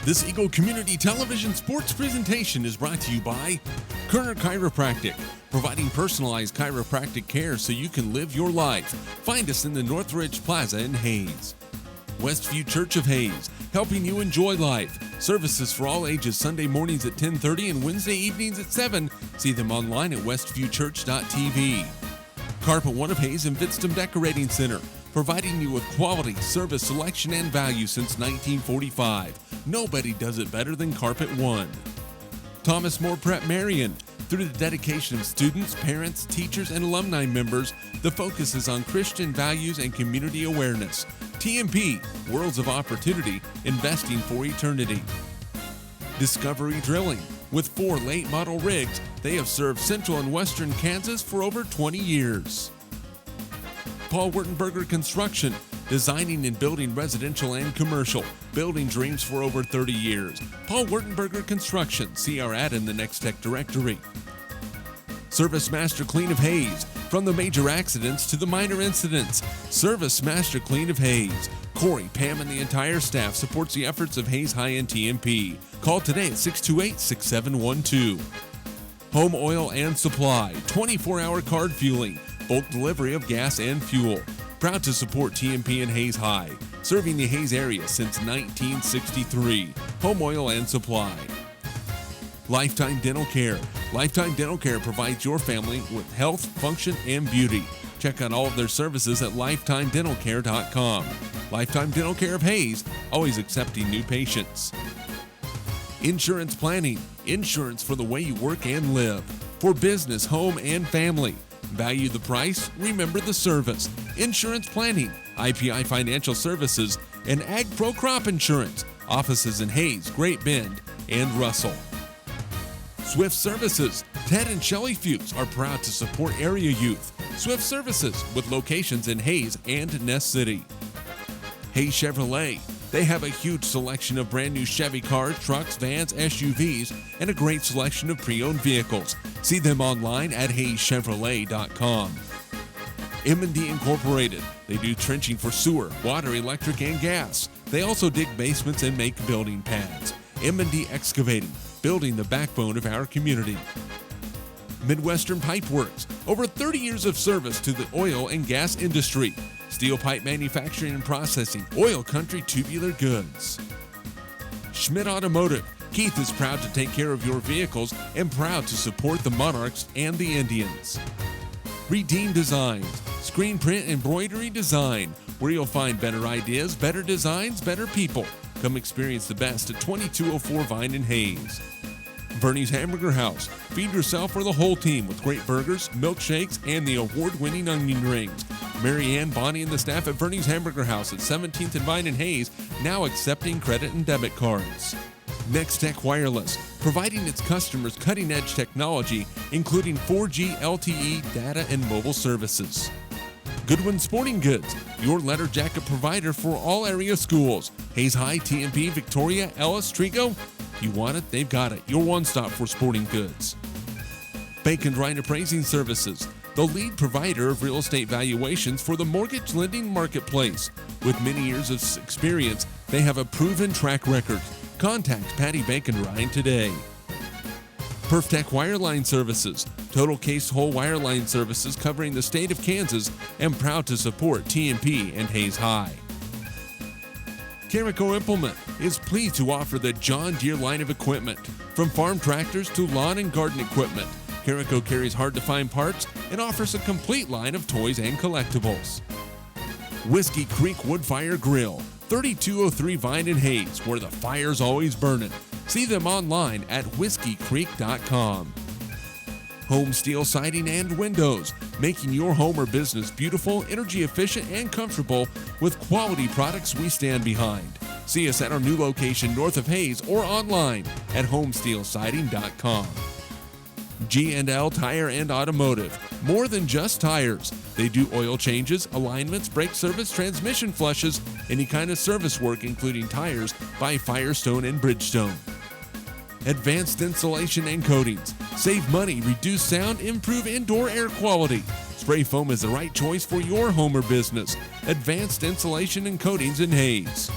This Eagle Community Television sports presentation is brought to you by Kerner Chiropractic, providing personalized chiropractic care so you can live your life. Find us in the Northridge Plaza in Hayes. Westview Church of Hayes, helping you enjoy life. Services for all ages Sunday mornings at 10:30 and Wednesday evenings at 7. See them online at westviewchurch.tv. Carpet One of Hayes and Vidstem Decorating Center, providing you with quality, service, selection, and value since 1945. Nobody does it better than Carpet One. Thomas More Prep Marion. Through the dedication of students, parents, teachers, and alumni members, the focus is on Christian values and community awareness. TMP, Worlds of Opportunity, investing for eternity. Discovery Drilling. With 4 late model rigs, they have served central and western Kansas for over 20 years. Paul Wurtenberger Construction, designing and building residential and commercial, building dreams for over 30 years. Paul Wurtenberger Construction, see our ad in the Next Tech directory. Service Master Clean of Hayes, from the major accidents to the minor incidents. Service Master Clean of Hayes. Corey, Pam, and the entire staff supports the efforts of Hayes High and TMP. Call today at 628-6712. Home Oil and Supply, 24-hour card fueling, bulk delivery of gas and fuel. Proud to support TMP and Hayes High, serving the Hayes area since 1963. Home Oil and Supply. Lifetime Dental Care. Lifetime Dental Care provides your family with health, function, and beauty. Check out all of their services at lifetimedentalcare.com. Lifetime Dental Care of Hayes, always accepting new patients. Insurance Planning. Insurance for the way you work and live. For business, home, and family. Value the price, remember the service. Insurance Planning, IPI Financial Services, and Ag Pro Crop Insurance. Offices in Hayes, Great Bend, and Russell. Swift Services. Ted and Shelley Fuchs are proud to support area youth. Swift Services, with locations in Hayes and Ness City. Hayes Chevrolet. They have a huge selection of brand new Chevy cars, trucks, vans, SUVs, and a great selection of pre-owned vehicles. See them online at hayeschevrolet.com. M&D Incorporated. They do trenching for sewer, water, electric, and gas. They also dig basements and make building pads. M&D Excavating, building the backbone of our community. Midwestern Pipe Works. Over 30 years of service to the oil and gas industry. Steel pipe manufacturing and processing, oil country tubular goods. Schmidt Automotive. Keith is proud to take care of your vehicles and proud to support the Monarchs and the Indians. Redeem Designs. Screen print embroidery design, where you'll find better ideas, better designs, better people. Come experience the best at 2204 Vine in Hayes. Bernie's Hamburger House. Feed yourself or the whole team with great burgers, milkshakes, and the award-winning onion rings. Mary Ann, Bonnie, and the staff at Bernie's Hamburger House at 17th and Vine in Hayes, now accepting credit and debit cards. Next Tech Wireless, providing its customers cutting-edge technology, including 4G LTE data and mobile services. Goodwin Sporting Goods, your letter jacket provider for all area schools. Hayes High, TMP, Victoria, Ellis, Trigo. You want it, they've got it. Your one-stop for sporting goods. Bacon Ryan Appraising Services, the lead provider of real estate valuations for the mortgage lending marketplace. With many years of experience, they have a proven track record. Contact Patty Bacon Ryan today. PerfTech Wireline Services, total case whole wireline services covering the state of Kansas, and proud to support TMP and Hayes High. Carico Implement is pleased to offer the John Deere line of equipment. From farm tractors to lawn and garden equipment, Carico carries hard-to-find parts and offers a complete line of toys and collectibles. Whiskey Creek Woodfire Grill, 3203 Vine in Hayes, where the fire's always burning. See them online at whiskeycreek.com. Home Steel Siding and Windows, making your home or business beautiful, energy efficient, and comfortable with quality products we stand behind. See us at our new location north of Hayes or online at homesteelsiding.com. G&L Tire and Automotive, more than just tires. They do oil changes, alignments, brake service, transmission flushes, any kind of service work including tires by Firestone and Bridgestone. Advanced Insulation and Coatings. Save money, reduce sound, improve indoor air quality. Spray foam is the right choice for your home or business. Advanced Insulation and Coatings in Hayes.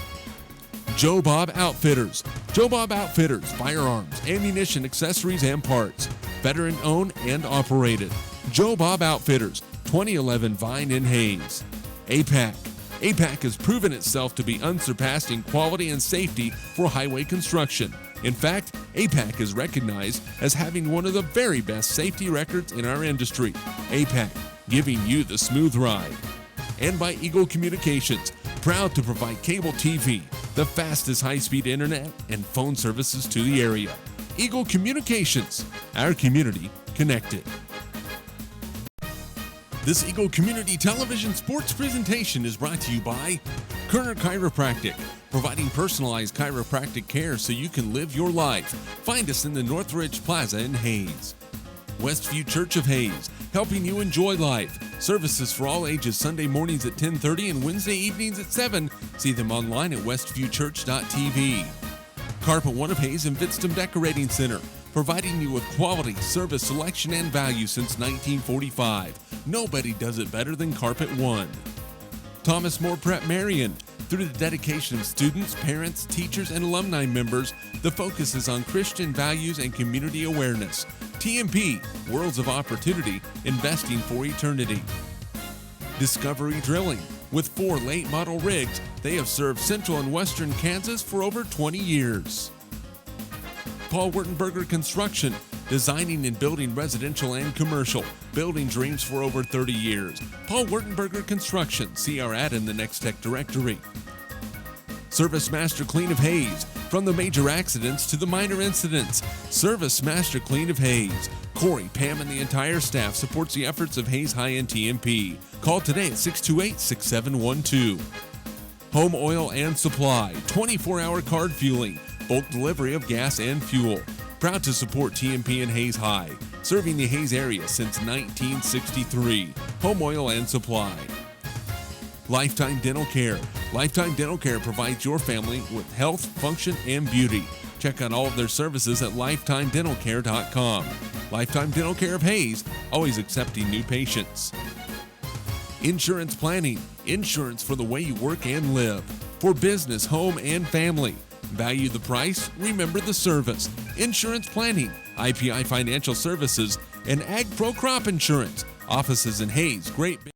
Joe Bob Outfitters, Joe Bob Outfitters, firearms, ammunition, accessories, and parts. Veteran owned and operated. Joe Bob Outfitters, 2011 Vine in Hayes. APAC. APAC has proven itself to be unsurpassed in quality and safety for highway construction. In fact, APAC is recognized as having one of the very best safety records in our industry. APAC, giving you the smooth ride. And by Eagle Communications, proud to provide cable TV, the fastest high-speed internet, and phone services to the area. Eagle Communications, our community connected. This Eagle Community Television sports presentation is brought to you by Kerner Chiropractic, providing personalized chiropractic care so you can live your life. Find us in the Northridge Plaza in Hayes. Westview Church of Hayes, helping you enjoy life. Services for all ages Sunday mornings at 10:30 and Wednesday evenings at 7. See them online at westviewchurch.tv. Carpet One of Hayes and Vidstem Decorating Center, providing you with quality, service, selection, and value since 1945. Nobody does it better than Carpet One. Thomas More Prep Marion. Through the dedication of students, parents, teachers, and alumni members, the focus is on Christian values and community awareness. TMP, Worlds of Opportunity, investing for eternity. Discovery Drilling. With 4 late model rigs, they have served central and western Kansas for over 20 years. Paul Wurtenberger Construction, designing and building residential and commercial, building dreams for over 30 years. Paul Wurtenberger Construction, see our ad in the Next Tech directory. Service Master Clean of Hayes, from the major accidents to the minor incidents. Service Master Clean of Hayes. Corey, Pam, and the entire staff supports the efforts of Hayes High and TMP. Call today at 628-6712. Home Oil and Supply, 24-hour card fueling, bulk delivery of gas and fuel. Proud to support TMP and Hayes High, serving the Hayes area since 1963. Home Oil and Supply. Lifetime Dental Care. Lifetime Dental Care provides your family with health, function, and beauty. Check out all of their services at lifetimedentalcare.com. Lifetime Dental Care of Hayes, always accepting new patients. Insurance Planning. Insurance for the way you work and live. For business, home, and family. Value the price, remember the service. Insurance Planning, IPI Financial Services, and Ag Pro Crop Insurance. Offices in Hayes, Great Bend.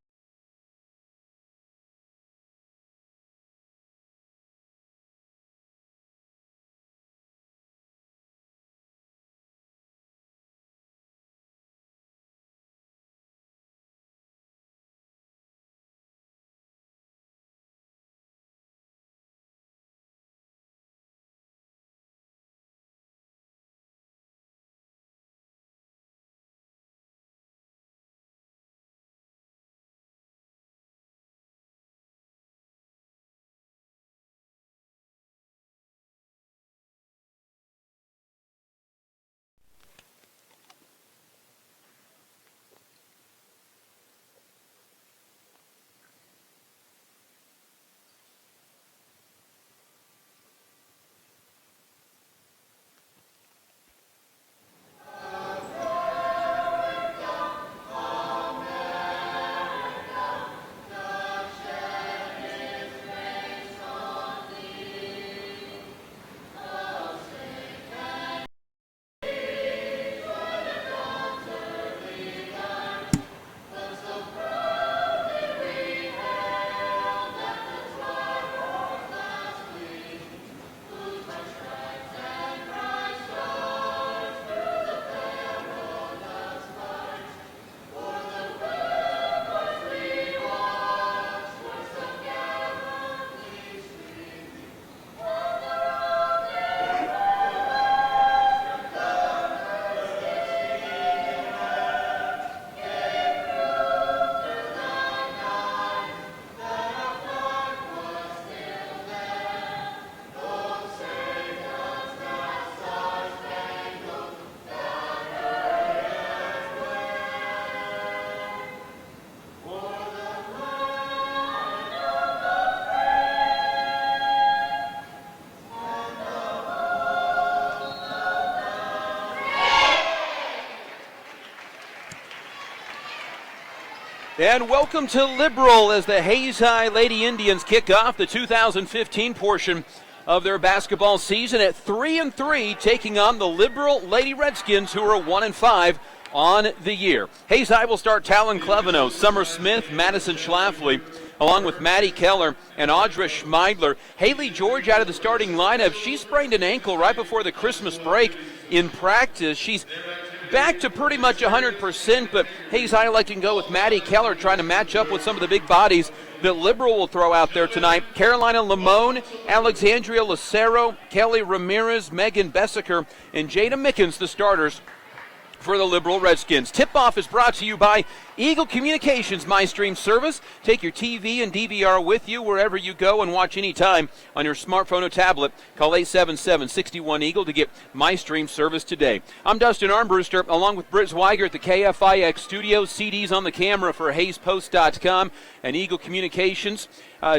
And welcome to Liberal as the Hayes High Lady Indians kick off the 2015 portion of their basketball season at 3-3, taking on the Liberal Lady Redskins, who are 1-5 on the year. Hayes High will start Talon Cleveno, Summer Smith, Madison Schlafly, along with Maddie Keller and Audra Schmeidler. Haley George out of the starting lineup. She sprained an ankle right before the Christmas break in practice. She's back to pretty much 100%, but Hayes High electing to go with Maddie Keller, trying to match up with some of the big bodies that Liberal will throw out there tonight. Carolina Lamone, Alexandria Lucero, Kelly Ramirez, Megan Bessaker, and Jada Mickens, the starters for the Liberal Redskins. Tip-off is brought to you by Eagle Communications MyStream service. Take your TV and DVR with you wherever you go and watch anytime on your smartphone or tablet. Call 877-61-EAGLE to get MyStream service today. I'm Dustin Armbruster, along with Britt Zweiger at the KFIX studios. CDs on the camera for HayesPost.com and Eagle Communications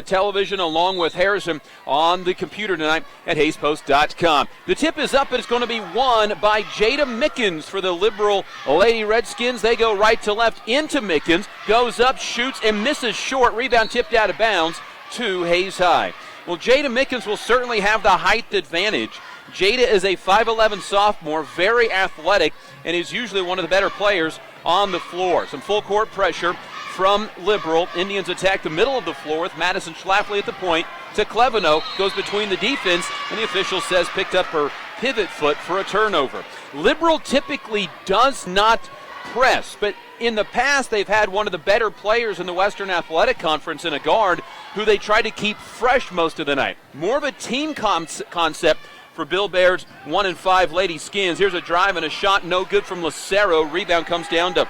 television, along with Harrison on the computer tonight at HayesPost.com. The tip is up, and it's going to be won by Jada Mickens for the Liberal Lady Redskins. They go right to left into Mickens, goes up, shoots, and misses short. Rebound tipped out of bounds to Hayes High. Well, Jada Mickens will certainly have the height advantage. Jada is a 5'11 sophomore, very athletic, and is usually one of the better players on the floor. Some full court pressure from Liberal. Indians attack the middle of the floor with Madison Schlafly at the point. To Cleveno, goes between the defense, and the official says picked up her pivot foot for a turnover. Liberal typically does not press, but in the past they've had one of the better players in the Western Athletic Conference in a guard who they try to keep fresh most of the night. More of a team concept for Bill Baird's 1-5 Lady Skins. Here's a drive and a shot, no good from Lucero. Rebound comes down to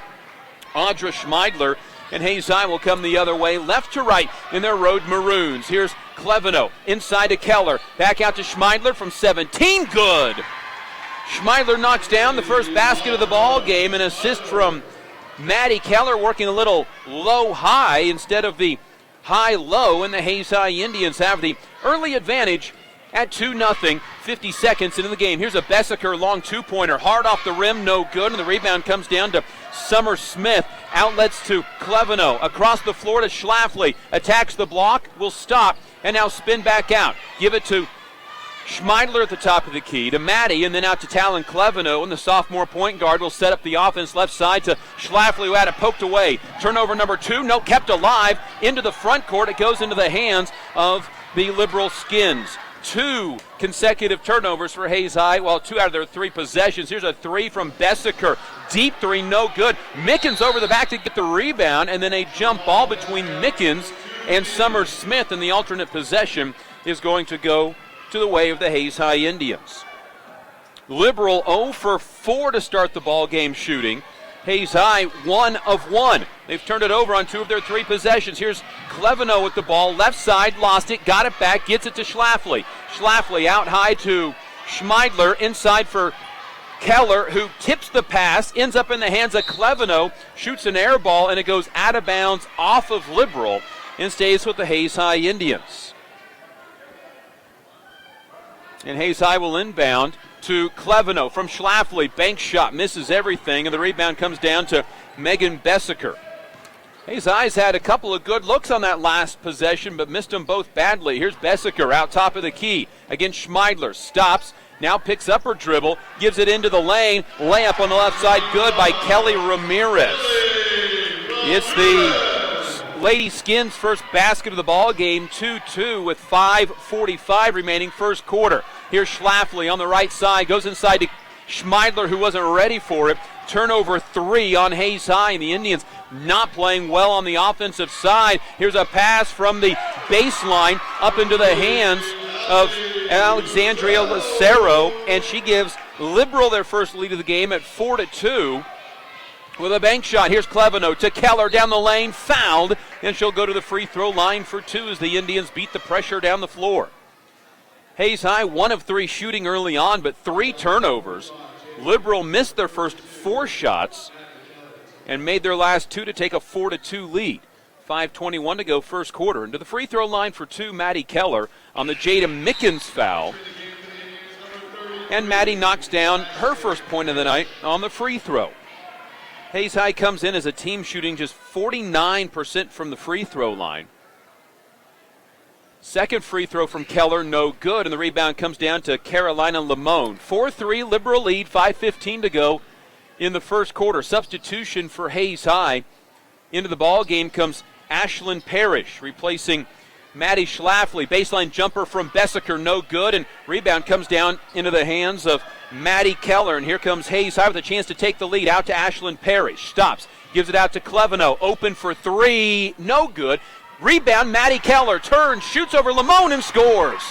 Audra Schmeidler. And Hayes High will come the other way, left to right in their road maroons. Here's Cleveno inside to Keller. Back out to Schmeidler from 17. Good. Schmeidler knocks down the first basket of the ball game. An assist from Maddie Keller, working a little low-high instead of the high-low. And the Hayes High Indians have the early advantage at 2-0, 50 seconds into the game. Here's a Bessaker long two-pointer. Hard off the rim, no good. And the rebound comes down to Summer Smith. Outlets to Cleveno. Across the floor to Schlafly. Attacks the block, will stop, and now spin back out. Give it to Schmeidler at the top of the key, to Maddie, and then out to Talon Cleveno, and the sophomore point guard will set up the offense left side to Schlafly, who had it poked away. Turnover number 2, no, kept alive, into the front court. It goes into the hands of the Liberal Skins. 2 consecutive turnovers for Hayes High, well, 2 out of their 3 possessions. Here's a 3 from Bessaker. Deep 3, no good. Mickens over the back to get the rebound, and then a jump ball between Mickens and Summer Smith, and the alternate possession is going to go to the way of the Hayes High Indians. Liberal 0 for 4 to start the ball game shooting. Hayes High 1 of 1. They've turned it over on 2 of their 3 possessions. Here's Cleveno with the ball, left side, lost it, got it back, gets it to Schlafly. Schlafly out high to Schmeidler, inside for Keller, who tips the pass, ends up in the hands of Cleveno, shoots an air ball, and it goes out of bounds off of Liberal and stays with the Hayes High Indians. And Hayes High will inbound to Cleveno from Schlafly. Bank shot, misses everything, and the rebound comes down to Megan Bessaker. Hayes High's had a couple of good looks on that last possession, but missed them both badly. Here's Bessaker out top of the key against Schmeidler. Stops, now picks up her dribble, gives it into the lane. Layup on the left side, good by Kelly Ramirez. It's the Lady Skins' first basket of the ball game, 2-2 with 5:45 remaining first quarter. Here's Schlafly on the right side, goes inside to Schmeidler, who wasn't ready for it. Turnover 3 on Hayes High, and the Indians not playing well on the offensive side. Here's a pass from the baseline up into the hands of Alexandria Lucero, and she gives Liberal their first lead of the game at 4-2 with a bank shot. Here's Cleveno to Keller down the lane, fouled, and she'll go to the free throw line for 2 as the Indians beat the pressure down the floor. Hayes High 1 of 3 shooting early on, but 3 turnovers. Liberal missed their first 4 shots and made their last 2 to take a 4-2 lead. 5:21 to go first quarter. Into the free throw line for 2, Maddie Keller on the Jada Mickens foul. And Maddie knocks down her first point of the night on the free throw. Hayes High comes in as a team shooting just 49% from the free throw line. Second free throw from Keller, no good, and the rebound comes down to Carolina Limon. 4-3 Liberal lead, 5:15 to go in the first quarter. Substitution for Hayes High. Into the ball game comes Ashlyn Parrish, replacing Maddie Schlafly. Baseline jumper from Bessaker, no good, and rebound comes down into the hands of Maddie Keller, and here comes Hayes High with a chance to take the lead. Out to Ashlyn Parrish, stops, gives it out to Cleveno, open for three, no good. Rebound, Maddie Keller turns, shoots over Limon and scores.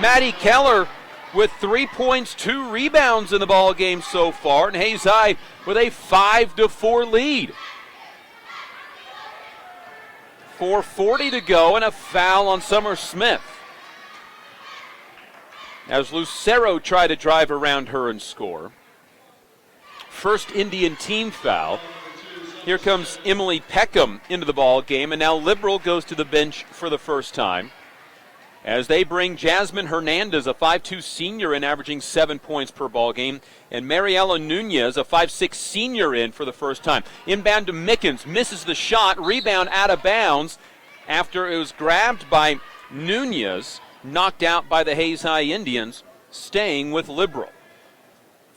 Maddie Keller with 3 points, 2 rebounds in the ball game so far, and Hayes High with a 5-4 lead. 4:40 to go and a foul on Summer Smith, as Lucero tried to drive around her and score. First Indian team foul. Here comes Emily Peckham into the ball game, and now Liberal goes to the bench for the first time, as they bring Jasmine Hernandez, a 5'2 senior, in, averaging 7 points per ball game, and Mariela Nunez, a 5'6 senior, in for the first time. Inbound to Mickens, misses the shot, rebound out of bounds after it was grabbed by Nunez, knocked out by the Hayes High Indians, staying with Liberal.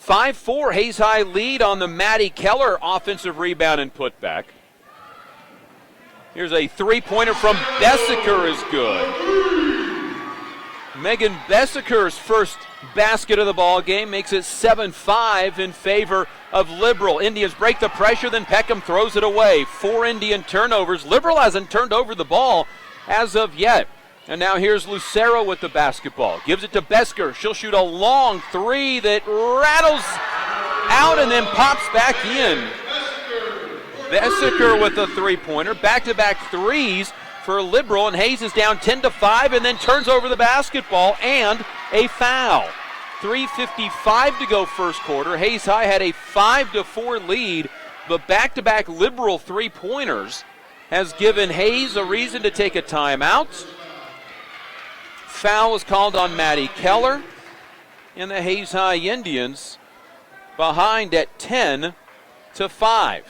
5-4 Hayes High lead on the Maddie Keller offensive rebound and putback. Here's a three-pointer from Bessaker is good. Megan Bessaker's first basket of the ball game makes it 7-5 in favor of Liberal. Indians break the pressure, then Peckham throws it away. 4 Indian turnovers. Liberal hasn't turned over the ball as of yet. And now here's Lucero with the basketball. Gives it to Besker. She'll shoot a long three that rattles out and then pops back in. Bessaker with a three-pointer. Back-to-back threes for Liberal, and Hayes is down 10-5 and then turns over the basketball and a foul. 3:55 to go first quarter. Hayes High had a 5-4 lead, but back-to-back Liberal three-pointers has given Hayes a reason to take a timeout. Foul was called on Maddie Keller, and the Hayes High Indians behind at 10-5.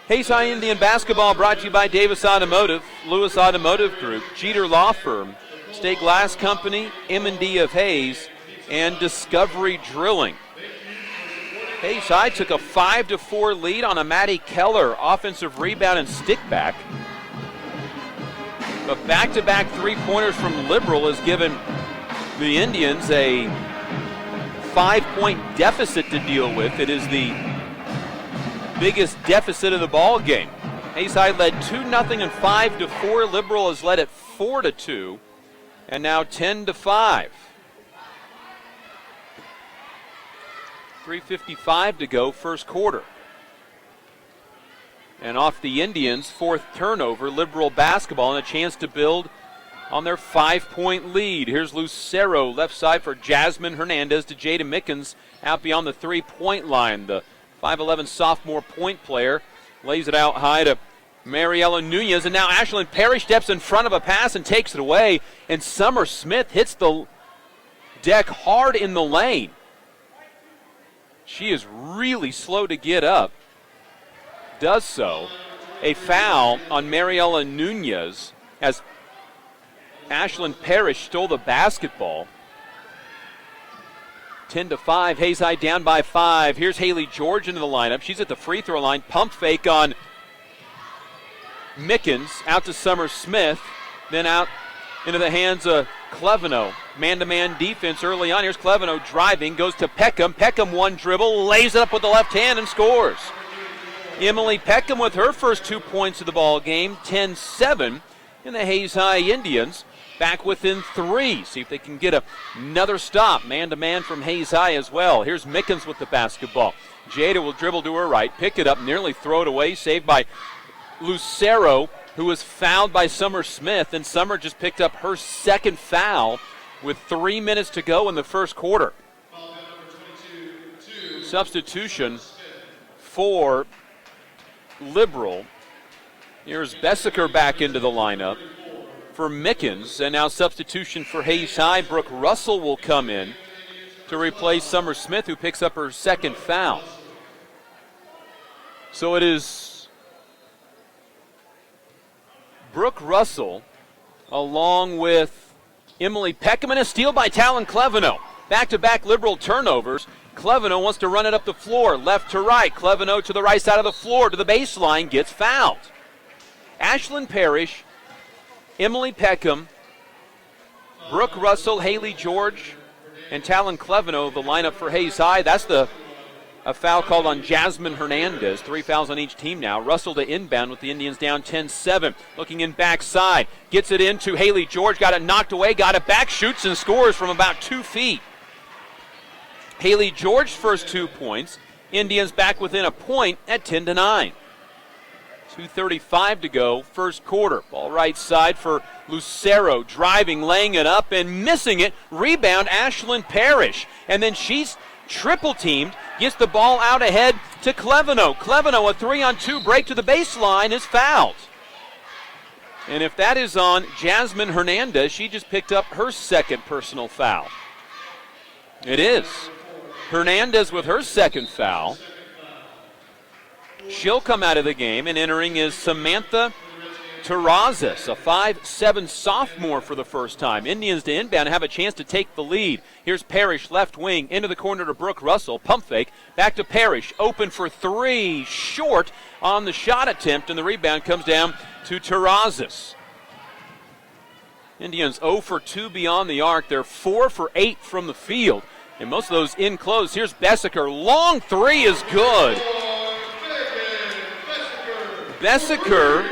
Hayes High Indian basketball brought to you by Davis Automotive, Lewis Automotive Group, Jeter Law Firm, State Glass Company, M&D of Hayes, and Discovery Drilling. Hayes High took a 5-4 lead on a Maddie Keller offensive rebound and stick back. But back-to-back three-pointers from Liberal has given the Indians a 5-point deficit to deal with. It is the biggest deficit of the ball game. Hayes High led 2-0 and 5-4. Liberal has led at 4-2 and now 10-5. 3:55 to go first quarter. And off the Indians, fourth turnover, Liberal basketball, and a chance to build on their 5-point lead. Here's Lucero, left side for Jasmine Hernandez to Jada Mickens out beyond the three-point line. The 5'11 sophomore point player lays it out high to Mariela Nunez, and now Ashlyn Parrish steps in front of a pass and takes it away, and Summer Smith hits the deck hard in the lane. She is really slow to get up. Does so. A foul on Mariela Nunez as Ashlyn Parrish stole the basketball. 10-5, Hayes High down by 5. Here's Haley George into the lineup. She's at the free throw line. Pump fake on Mickens, out to Summer Smith, then out into the hands of Cleveno. Man-to-man defense early on. Here's Cleveno driving, goes to Peckham. Peckham one dribble, lays it up with the left hand and scores. Emily Peckham with her first 2 points of the ball game, 10-7, and the Hayes High Indians back within 3. See if they can get another stop. Man-to-man from Hayes High as well. Here's Mickens with the basketball. Jada will dribble to her right, pick it up, nearly throw it away, saved by Lucero, who was fouled by Summer Smith, and Summer just picked up her second foul with 3 minutes to go in the first quarter. Substitution for Liberal. Here's Bessaker back into the lineup for Mickens, and now substitution for Hayes High. Brooke Russell will come in to replace Summer Smith, who picks up her second foul. So it is Brooke Russell, along with Emily Peckham, and a steal by Talon Cleveno. Back-to-back Liberal turnovers. Cleveno wants to run it up the floor, left to right. Cleveno to the right side of the floor, to the baseline, gets fouled. Ashlyn Parrish, Emily Peckham, Brooke Russell, Haley George, and Talon Cleveno, the lineup for Hayes High. That's a foul called on Jasmine Hernandez. 3 fouls on each team now. Russell to inbound with the Indians down 10-7. Looking in backside. Gets it into Haley George. Got it knocked away. Got it back. Shoots and scores from about 2 feet. Haley George's first 2 points. Indians back within a point at 10-9. 2:35 to go, first quarter. Ball right side for Lucero, driving, laying it up, and missing it. Rebound, Ashlyn Parrish. And then she's triple-teamed, gets the ball out ahead to Cleveno. Cleveno, a 3-on-2 break to the baseline, is fouled. And if that is on Jasmine Hernandez, she just picked up her second personal foul. It is. Hernandez with her second foul. She'll come out of the game, and entering is Samantha Terrazas, a 5'7" sophomore for the first time. Indians to inbound have a chance to take the lead. Here's Parrish, left wing, into the corner to Brooke Russell. Pump fake, back to Parrish, open for 3, short on the shot attempt, and the rebound comes down to Terrazas. Indians 0 for 2 beyond the arc. They're 4 for 8 from the field, and most of those in close. Here's Bessaker, long 3 is good. Bessaker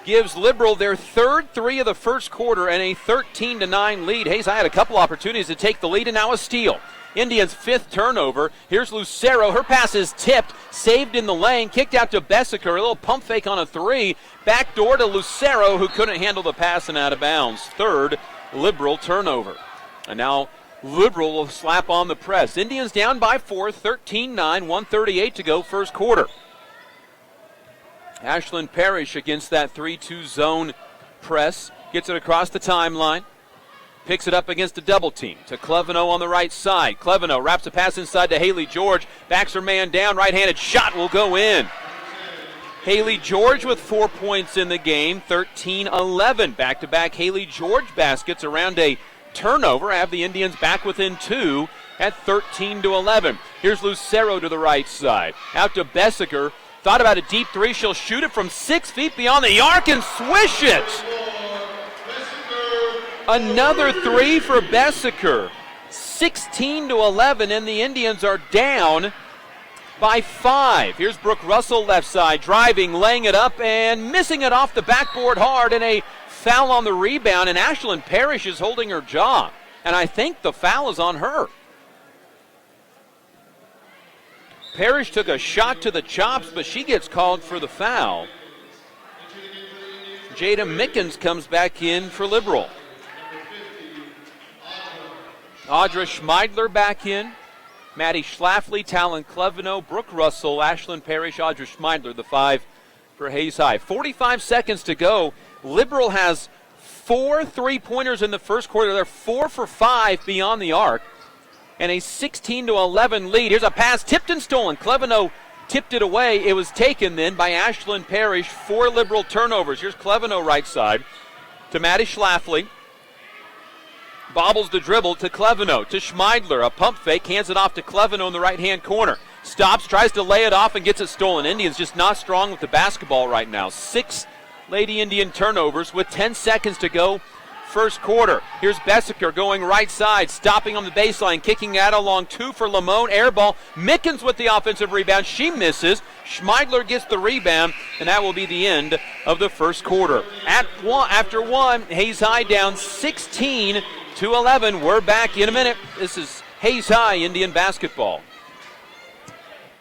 gives Liberal their third 3 of the first quarter and a 13-9 lead. Hayes High had a couple opportunities to take the lead, and now a steal. Indians' 5th turnover. Here's Lucero. Her pass is tipped, saved in the lane, kicked out to Bessaker. A little pump fake on a 3. Back door to Lucero, who couldn't handle the pass and out of bounds. 3rd Liberal turnover. And now Liberal will slap on the press. Indians down by 4, 13-9, 1:38 to go, first quarter. Ashlyn Parrish against that 3-2 zone press. Gets it across the timeline. Picks it up against a double team to Cleveno on the right side. Cleveno wraps a pass inside to Haley George. Backs her man down. Right-handed shot will go in. Haley George with 4 points in the game. 13-11. Back-to-back Haley George baskets around a turnover. Have the Indians back within 2 at 13-11. Here's Lucero to the right side. Out to Bessaker. Thought about a deep 3. She'll shoot it from 6 feet beyond the arc and swish it. Another 3 for Bessaker. 16-11, and the Indians are down by 5. Here's Brooke Russell left side, driving, laying it up, and missing it off the backboard hard, and a foul on the rebound, and Ashlyn Parrish is holding her jaw. And I think the foul is on her. Parrish took a shot to the chops, but she gets called for the foul. Jada Mickens comes back in for Liberal. Audra Schmeidler back in. Maddie Schlafly, Talon Cleveno, Brooke Russell, Ashlyn Parrish, Audra Schmeidler, the 5 for Hayes High. 45 seconds to go. Liberal has 4 3-pointers in the first quarter. They're 4 for 5 beyond the arc. And a 16-11 lead. Here's a pass tipped and stolen. Cleveno tipped it away. It was taken then by Ashlyn Parrish. 4 Liberal turnovers. Here's Cleveno right side to Maddie Schlafly. Bobbles the dribble to Cleveno, to Schmeidler. A pump fake, hands it off to Cleveno in the right-hand corner. Stops, tries to lay it off, and gets it stolen. Indians just not strong with the basketball right now. 6 Lady Indian turnovers with 10 seconds to go. First quarter. Here's Bessaker going right side, stopping on the baseline, kicking out along 2 for Lamone. Air ball. Mickens with the offensive rebound. She misses. Schmeidler gets the rebound, and that will be the end of the first quarter. After one, Hayes High down 16-11. We're back in a minute. This is Hayes High Indian basketball.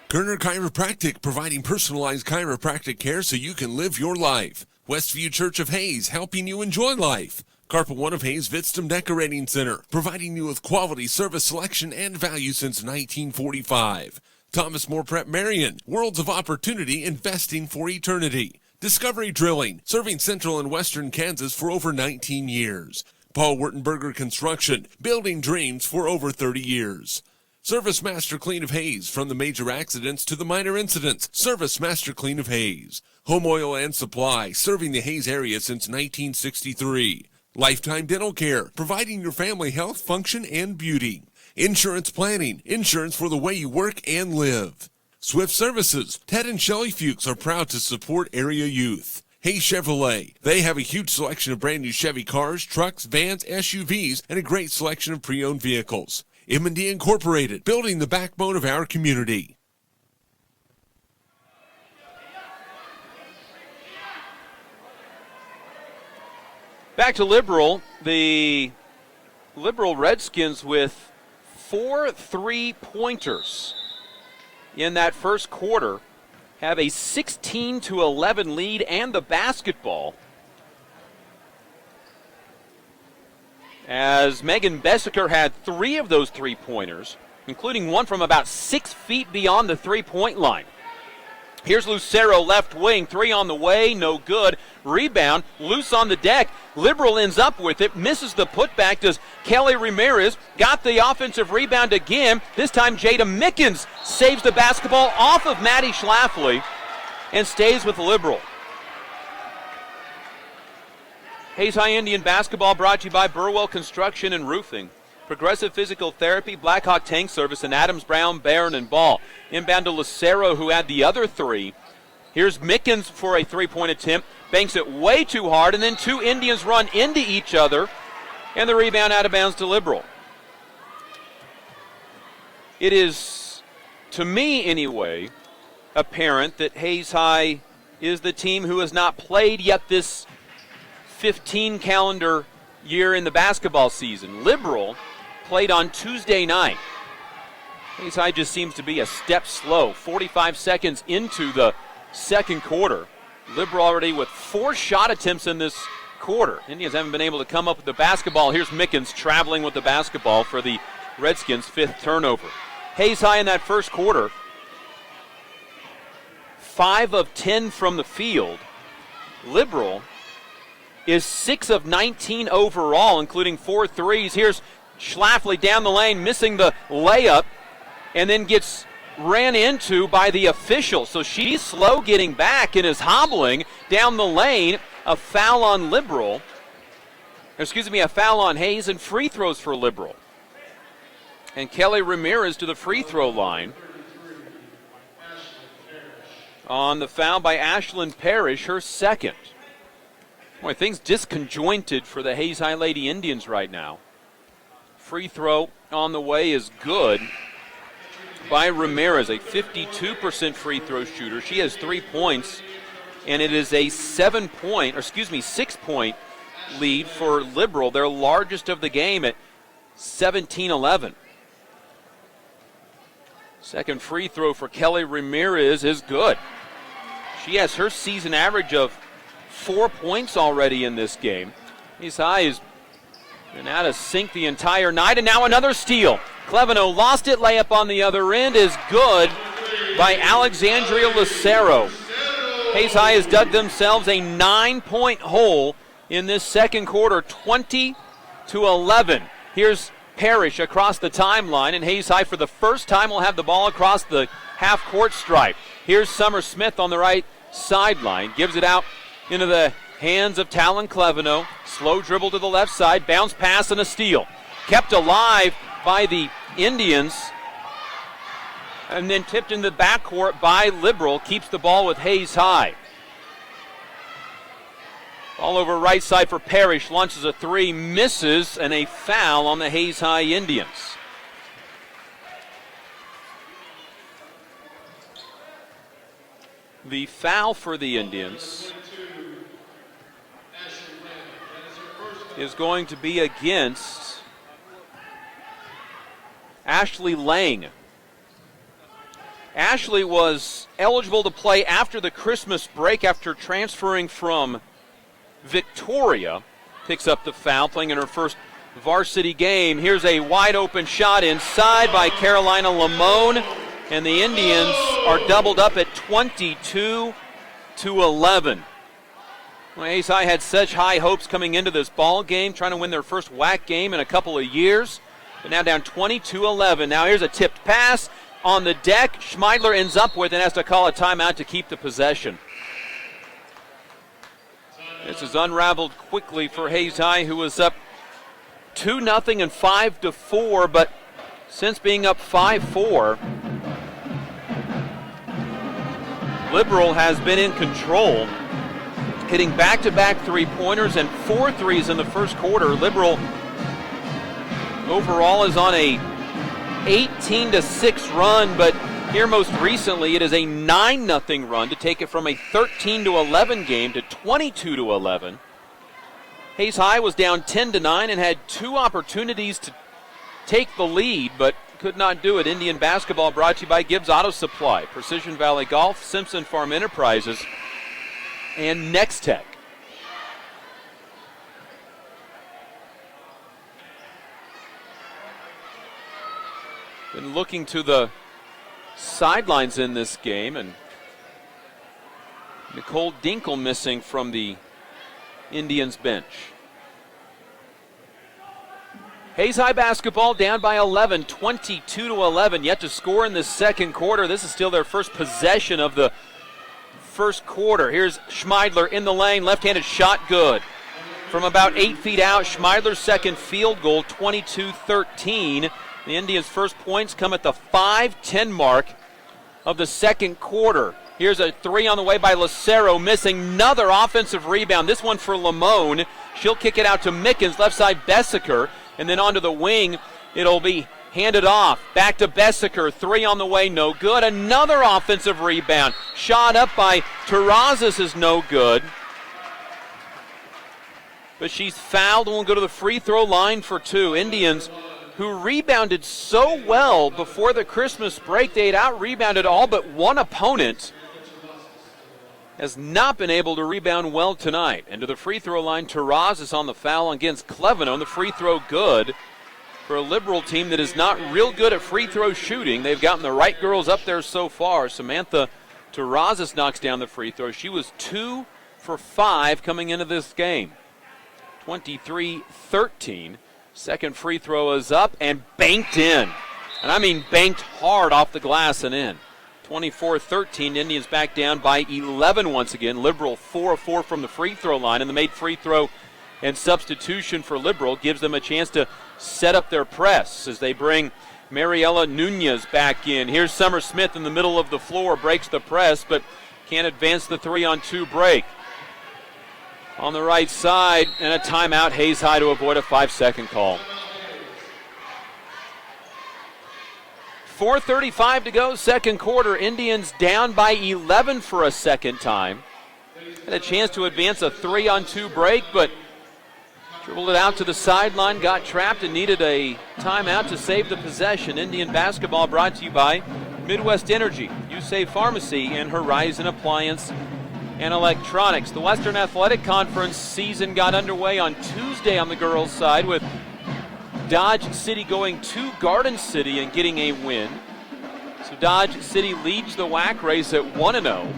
Kerner Chiropractic, providing personalized chiropractic care so you can live your life. Westview Church of Hayes, helping you enjoy life. Carpet One of Hayes Vitstum Decorating Center, providing you with quality service selection and value since 1945. Thomas More Prep Marion, worlds of opportunity, investing for eternity. Discovery Drilling, serving central and western Kansas for over 19 years. Paul Wurtenberger Construction, building dreams for over 30 years. Service Master Clean of Hayes, from the major accidents to the minor incidents. Service Master Clean of Hayes. Home Oil and Supply, serving the Hayes area since 1963. Lifetime Dental Care, providing your family health, function, and beauty. Insurance Planning, insurance for the way you work and live. Swift Services, Ted and Shelley Fuchs are proud to support area youth. Hayes Chevrolet, they have a huge selection of brand new Chevy cars, trucks, vans, SUVs, and a great selection of pre-owned vehicles. M&D Incorporated, building the backbone of our community. Back to Liberal. The Liberal Redskins with 4 3-pointers in that first quarter have a 16-11 lead and the basketball, as Megan Bessiker had 3 of those 3-pointers, including one from about 6 feet beyond the 3-point line. Here's Lucero, left wing, 3 on the way, no good. Rebound, loose on the deck. Liberal ends up with it, misses the putback. Does Kelly Ramirez, got the offensive rebound again. This time Jada Mickens saves the basketball off of Maddie Schlafly and stays with Liberal. Hayes High Indian basketball brought to you by Burwell Construction and Roofing, Progressive Physical Therapy, Blackhawk Tank Service, and Adams, Brown, Barron, and Ball. Inbound to Lucero, who had the other 3. Here's Mickens for a 3-point attempt. Banks it way too hard, and then 2 Indians run into each other, and the rebound out of bounds to Liberal. It is, to me anyway, apparent that Hayes High is the team who has not played yet this 15 calendar year in the basketball season. Liberal played on Tuesday night. Hayes High just seems to be a step slow. 45 seconds into the second quarter. Liberal already with 4 shot attempts in this quarter. Indians haven't been able to come up with the basketball. Here's Mickens traveling with the basketball for the Redskins' 5th turnover. Hayes High in that first quarter, 5 of 10 from the field. Liberal is 6 of 19 overall, including 4 threes. Here's Schlafly down the lane, missing the layup, and then gets ran into by the official. So she's slow getting back and is hobbling down the lane. A foul on Liberal. A foul on Hayes, and free throws for Liberal. And Kelly Ramirez to the free throw line on the foul by Ashlyn Parrish, her second. Boy, things disconjointed for the Hayes High Lady Indians right now. Free throw on the way is good by Ramirez, a 52% free throw shooter. She has 3 points, and it is a 6-point lead for Liberal, their largest of the game at 17-11. Second free throw for Kelly Ramirez is good. She has her season average of 4 points already in this game. Hayes High has been out of sync the entire night, and now another steal. Cleveno lost it. Layup on the other end is good by Alexandria Lucero. Hayes High has dug themselves a 9-point hole in this second quarter, 20-11. Here's Parrish across the timeline, and Hayes High for the first time will have the ball across the half-court stripe. Here's Summer Smith on the right sideline, gives it out into the hands of Talon Cleveno. Slow dribble to the left side, bounce pass and a steal. Kept alive by the Indians, and then tipped in the backcourt by Liberal. Keeps the ball with Hayes High. Ball over right side for Parrish, launches a 3, misses, and a foul on the Hayes High Indians. The foul for the Indians is going to be against Ashley Lang. Ashley was eligible to play after the Christmas break after transferring from Victoria. Picks up the foul, playing in her first varsity game. Here's a wide open shot inside by Carolina Lamone, and the Indians are doubled up at 22-11. Well, Hayes High had such high hopes coming into this ball game, trying to win their first WAC game in a couple of years. But now down 22-11. Now here's a tipped pass on the deck. Schmeidler ends up with and has to call a timeout to keep the possession. This is unraveled quickly for Hayes High, who was up 2-0 and 5-4, but since being up 5-4, Liberal has been in control, hitting back-to-back three-pointers and 4 threes in the first quarter. Liberal overall is on a 18-6 run, but here most recently it is a 9-0 run to take it from a 13-11 game to 22-11. Hayes High was down 10-9 and had 2 opportunities to take the lead, but could not do it. Indian basketball brought to you by Gibbs Auto Supply, Precision Valley Golf, Simpson Farm Enterprises, and Next Tech. Been looking to the sidelines in this game, and Nicole Dinkle missing from the Indians bench. Hayes High basketball down by 11, 22-11, yet to score in this second quarter. This is still their first possession of the first quarter. Here's Schmeidler in the lane, left-handed shot good. From about 8 feet out, Schmeidler's second field goal, 22-13. The Indians' first points come at the 5:10 mark of the second quarter. Here's a 3 on the way by Lucero, missing. Another offensive rebound, this one for Lamone. She'll kick it out to Mickens, left side Bessaker, and then onto the wing. It'll be handed off. Back to Bessaker, 3 on the way, no good. Another offensive rebound. Shot up by Terrazas is no good. But she's fouled and will go to the free throw line for 2. Indians, who rebounded so well before the Christmas break, they had out-rebounded all but one opponent, has not been able to rebound well tonight. And to the free throw line, Terrazas on the foul against Cleveno. The free throw good for a Liberal team that is not real good at free throw shooting. They've gotten the right girls up there so far. Samantha Terrazas knocks down the free throw. She was 2 for 5 coming into this game. 23-13. Second free throw is up and banked in. And I mean banked hard off the glass and in. 24-13, Indians back down by 11 once again. Liberal 4 of 4 from the free throw line, and the made free throw and substitution for Liberal gives them a chance to set up their press as they bring Mariela Nunez back in. Here's Summer Smith in the middle of the floor, breaks the press, but can't advance the 3-on-2 break. On the right side, and a timeout, Hayes High to avoid a 5-second call. 4:35 to go, second quarter. Indians down by 11 for a second time. Had a chance to advance a 3-on-2 break, but dribbled it out to the sideline, got trapped, and needed a timeout to save the possession. Indian basketball brought to you by Midwest Energy, USAVE Pharmacy, and Horizon Appliance and Electronics. The Western Athletic Conference season got underway on Tuesday on the girls' side with Dodge City going to Garden City and getting a win. So Dodge City leads the WAC race at 1-0.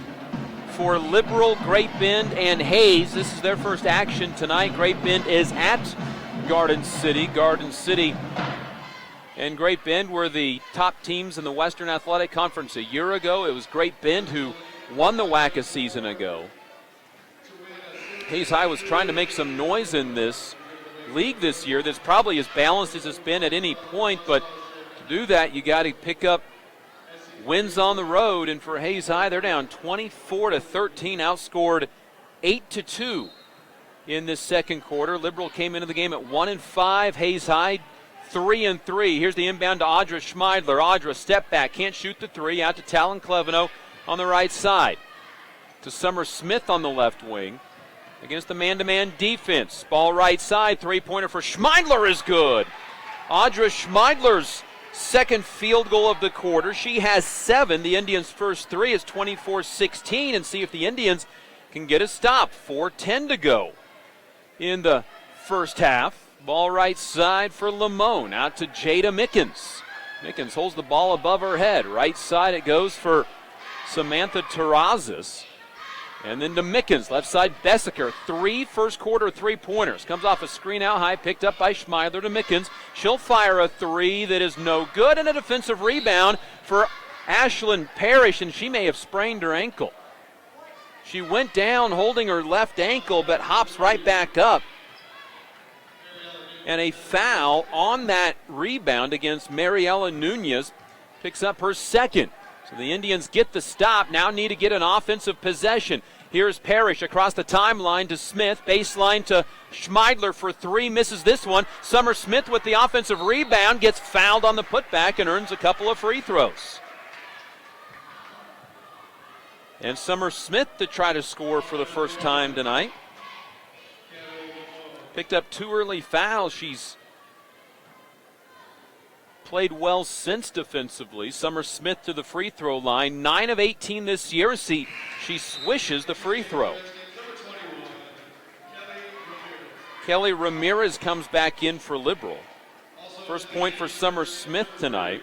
For Liberal, Great Bend, and Hayes, this is their first action tonight. Great Bend is at Garden City. Garden City and Great Bend were the top teams in the Western Athletic Conference a year ago. It was Great Bend who won the WAC a season ago. Hayes High was trying to make some noise in this league this year that's probably as balanced as it's been at any point, but to do that you got to pick up wins on the road, and for Hayes High they're down 24-13, outscored 8-2 in this second quarter. Liberal came into the game at 1-5, Hayes High 3-3. Here's the inbound to Audra Schmeidler. Audra step back, can't shoot the 3, out to Talon Cleveno on the right side. To Summer Smith on the left wing against the man-to-man defense. Ball right side, three-pointer for Schmeidler is good. Audra Schmeidler's second field goal of the quarter. She has 7. The Indians' first 3 is 24-16, and see if the Indians can get a stop. 4:10 to go in the first half. Ball right side for Lamone, out to Jada Mickens. Mickens holds the ball above her head. Right side it goes for Samantha Terrazas. And then to Mickens, left side Bessaker. 3 first quarter three-pointers. Comes off a screen out high, picked up by Schmeidler to Mickens. She'll fire a 3 that is no good, and a defensive rebound for Ashlyn Parrish, and she may have sprained her ankle. She went down holding her left ankle, but hops right back up. And a foul on that rebound against Mariela Nunez, picks up her second. So the Indians get the stop, now need to get an offensive possession. Here's Parrish across the timeline to Smith, baseline to Schmeidler for three, misses this one. Summer Smith with the offensive rebound, gets fouled on the putback and earns a couple of free throws. And Summer Smith to try to score for the first time tonight. Picked up 2 early fouls. She's played well since defensively. Summer Smith to the free throw line. 9 of 18 this year. She swishes the free throw. Kelly Ramirez comes back in for Liberal. First point for Summer Smith tonight.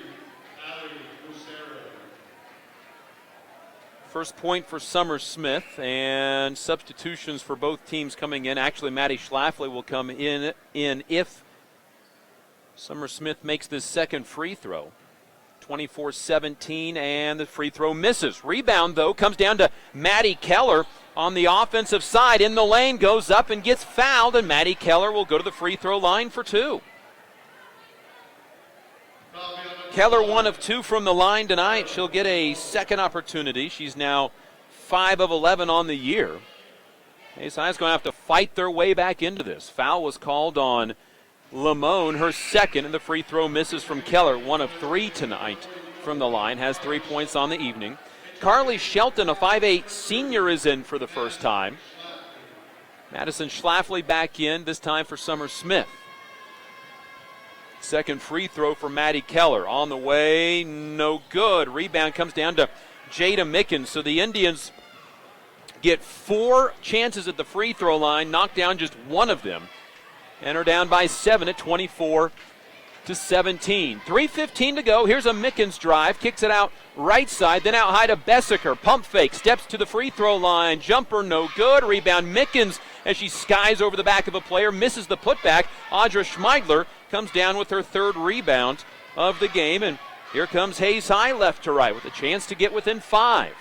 First point for Summer Smith, and substitutions for both teams coming in. Actually, Maddie Schlafly will come in if Summer Smith makes this second free throw. 24-17, and the free throw misses. Rebound, though, comes down to Maddie Keller on the offensive side. In the lane, goes up and gets fouled, and Maddie Keller will go to the free throw line for 2. Keller 1 of 2 from the line tonight. She'll get a second opportunity. She's now 5 of 11 on the year. ASI's going to have to fight their way back into this. Foul was called on Lamone, her second, and the free throw misses from Keller. 1 of 3 tonight from the line, has 3 points on the evening. Carly Shelton, a 5'8 senior, is in for the first time. Madison Schlafly back in, this time for Summer Smith. Second free throw for Maddie Keller. On the way, no good. Rebound comes down to Jada Mickens. So the Indians get 4 chances at the free throw line, knock down just 1 of them, and are down by 7 at 24-17. 3:15 to go. Here's a Mickens drive, kicks it out right side, then out high to Bessiker. Pump fake, steps to the free throw line. Jumper no good. Rebound Mickens as she skies over the back of a player, misses the putback. Audra Schmeidler comes down with her 3rd rebound of the game, and here comes Hayes High left to right with a chance to get within 5.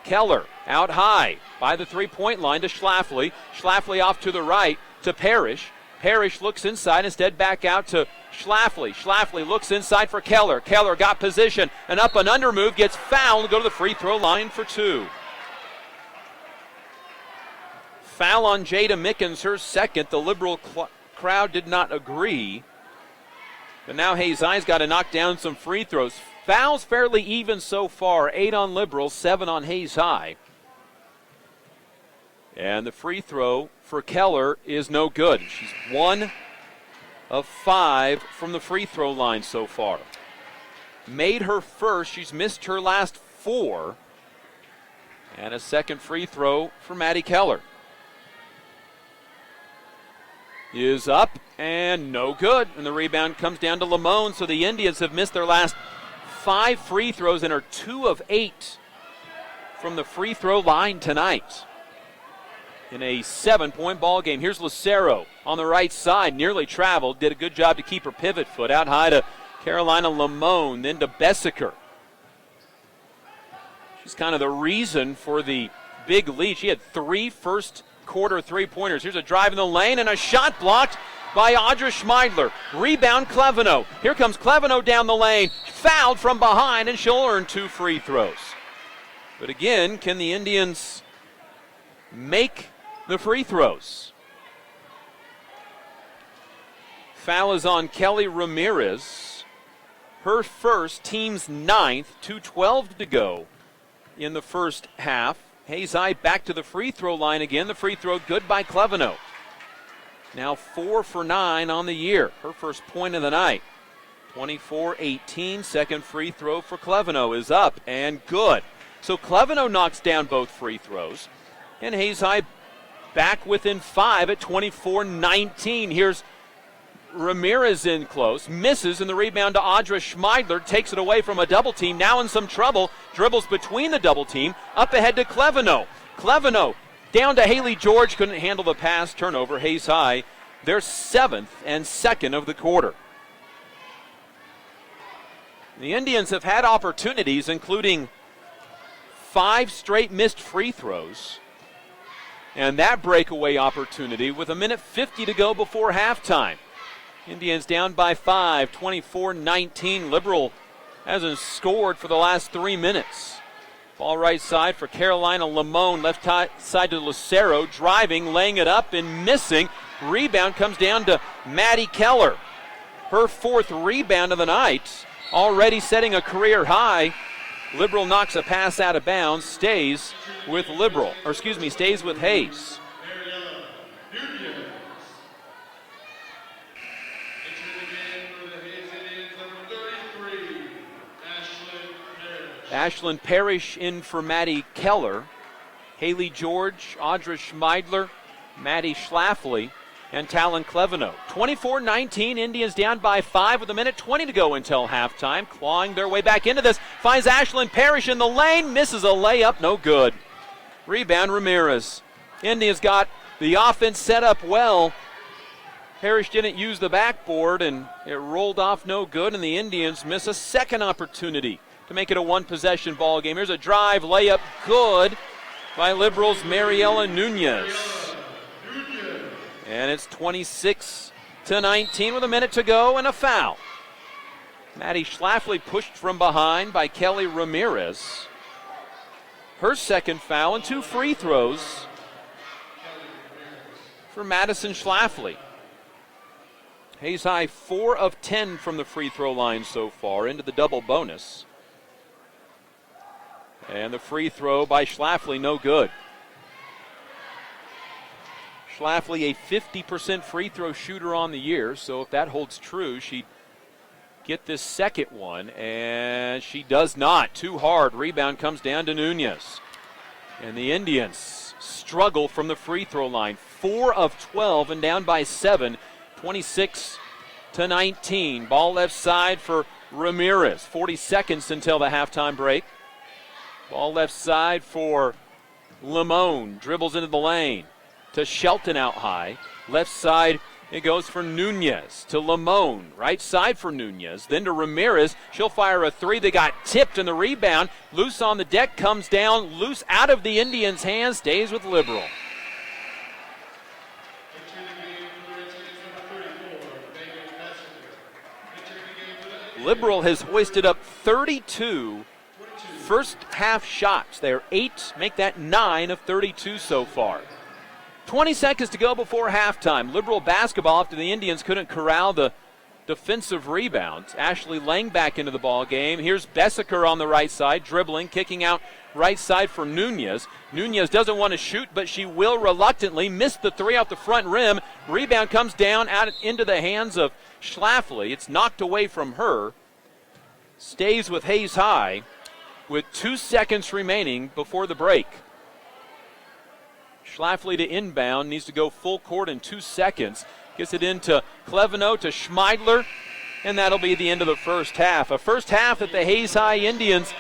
Keller out high by the 3-point line to Schlafly. Schlafly off to the right to Parrish. Parrish looks inside, instead back out to Schlafly. Schlafly looks inside for Keller. Keller got position, an up and under move, gets fouled, go to the free throw line for 2. Foul on Jada Mickens, her second. The Liberal crowd did not agree. But now Hayes High's got to knock down some free throws. Fouls fairly even so far. 8 on Liberal, 7 on Hayes High. And the free throw for Keller is no good. She's 1 of 5 from the free throw line so far. Made her first. She's missed her last 4. And a second free throw for Maddie Keller is up and no good. And the rebound comes down to Lamone. So the Indians have missed their last 5 free throws and are 2 of 8 from the free throw line tonight in a 7-point ball game. Here's Lucero on the right side, nearly traveled, did a good job to keep her pivot foot. Out high to Carolina Lamone, then to Bessiker. She's kind of the reason for the big lead. She had 3 first quarter 3-pointers. Here's a drive in the lane and a shot blocked by Audra Schmeidler. Rebound Cleveno. Here comes Cleveno down the lane, fouled from behind, and she'll earn 2 free throws. But again, can the Indians make the free throws? Foul is on Kelly Ramirez. Her first, team's 9th, 2:12 to go in the first half. Hayes High back to the free throw line again. The free throw good by Cleveno. Now 4 for 9 on the year. Her first point of the night. 24-18. Second free throw for Cleveno is up and good. So Cleveno knocks down both free throws. And Hayes High back within 5 at 24-19. Here's Ramirez in close, misses, and the rebound to Audra Schmeidler, takes it away from a double team, now in some trouble, dribbles between the double team, up ahead to Cleveno. Cleveno down to Haley George, couldn't handle the pass, turnover. Hayes High, their 7th and 2nd of the quarter. The Indians have had opportunities, including 5 straight missed free throws. And that breakaway opportunity with 1:50 to go before halftime. Indians down by 5, 24-19. Liberal hasn't scored for the last 3 minutes. Ball right side for Carolina Limon. Left side to Lucero. Driving, laying it up and missing. Rebound comes down to Maddie Keller. Her 4th rebound of the night. Already setting a career high. Liberal knocks a pass out of bounds. Stays with stays with Hayes. Ashlyn Parrish in for Maddie Keller. Haley George, Audra Schmeidler, Maddie Schlafly, and Talon Cleveno. 24-19, Indians down by 5 with 1:20 to go until halftime. Clawing their way back into this. Finds Ashlyn Parrish in the lane. Misses a layup. No good. Rebound Ramirez. Indians got the offense set up well. Parrish didn't use the backboard, and it rolled off no good, and the Indians miss a second opportunity to make it a one-possession ball game. Here's a drive, layup, good by Liberals' Mariela Nunez. And it's 26-19 with 1 minute to go and a foul. Maddie Schlafly pushed from behind by Kelly Ramirez. Her second foul and 2 free throws for Madison Schlafly. Hayes High 4 of 10 from the free throw line so far into the double bonus. And the free throw by Schlafly, no good. Schlafly, a 50% free throw shooter on the year, so if that holds true, she'd get this second one, and she does not. Too hard. Rebound comes down to Nunez. And the Indians struggle from the free throw line. 4 of 12 and down by 7, 26-19. Ball left side for Ramirez. 40 seconds until the halftime break. Ball left side for Limon. Dribbles into the lane to Shelton out high. Left side, it goes for Nunez to Limon. Right side for Nunez. Then to Ramirez. She'll fire a 3. They got tipped in the rebound. Loose on the deck, comes down. Loose out of the Indians' hands. Stays with Liberal. Liberal has hoisted up 32 first half shots. They're 8, make that 9 of 32 so far. 20 seconds to go before halftime. Liberal basketball after the Indians couldn't corral the defensive rebounds. Ashley Lang back into the ball game. Here's Bessaker on the right side, dribbling, kicking out right side for Nunez. Nunez doesn't want to shoot, but she will reluctantly. Missed the 3 off the front rim. Rebound comes down out into the hands of Schlafly. It's knocked away from her. Stays with Hayes High with 2 seconds remaining before the break. Schlafly to inbound, needs to go full court in 2 seconds. Gets it into Cleveno to Schmeidler, and that'll be the end of the first half. A first half that the Hayes High Indians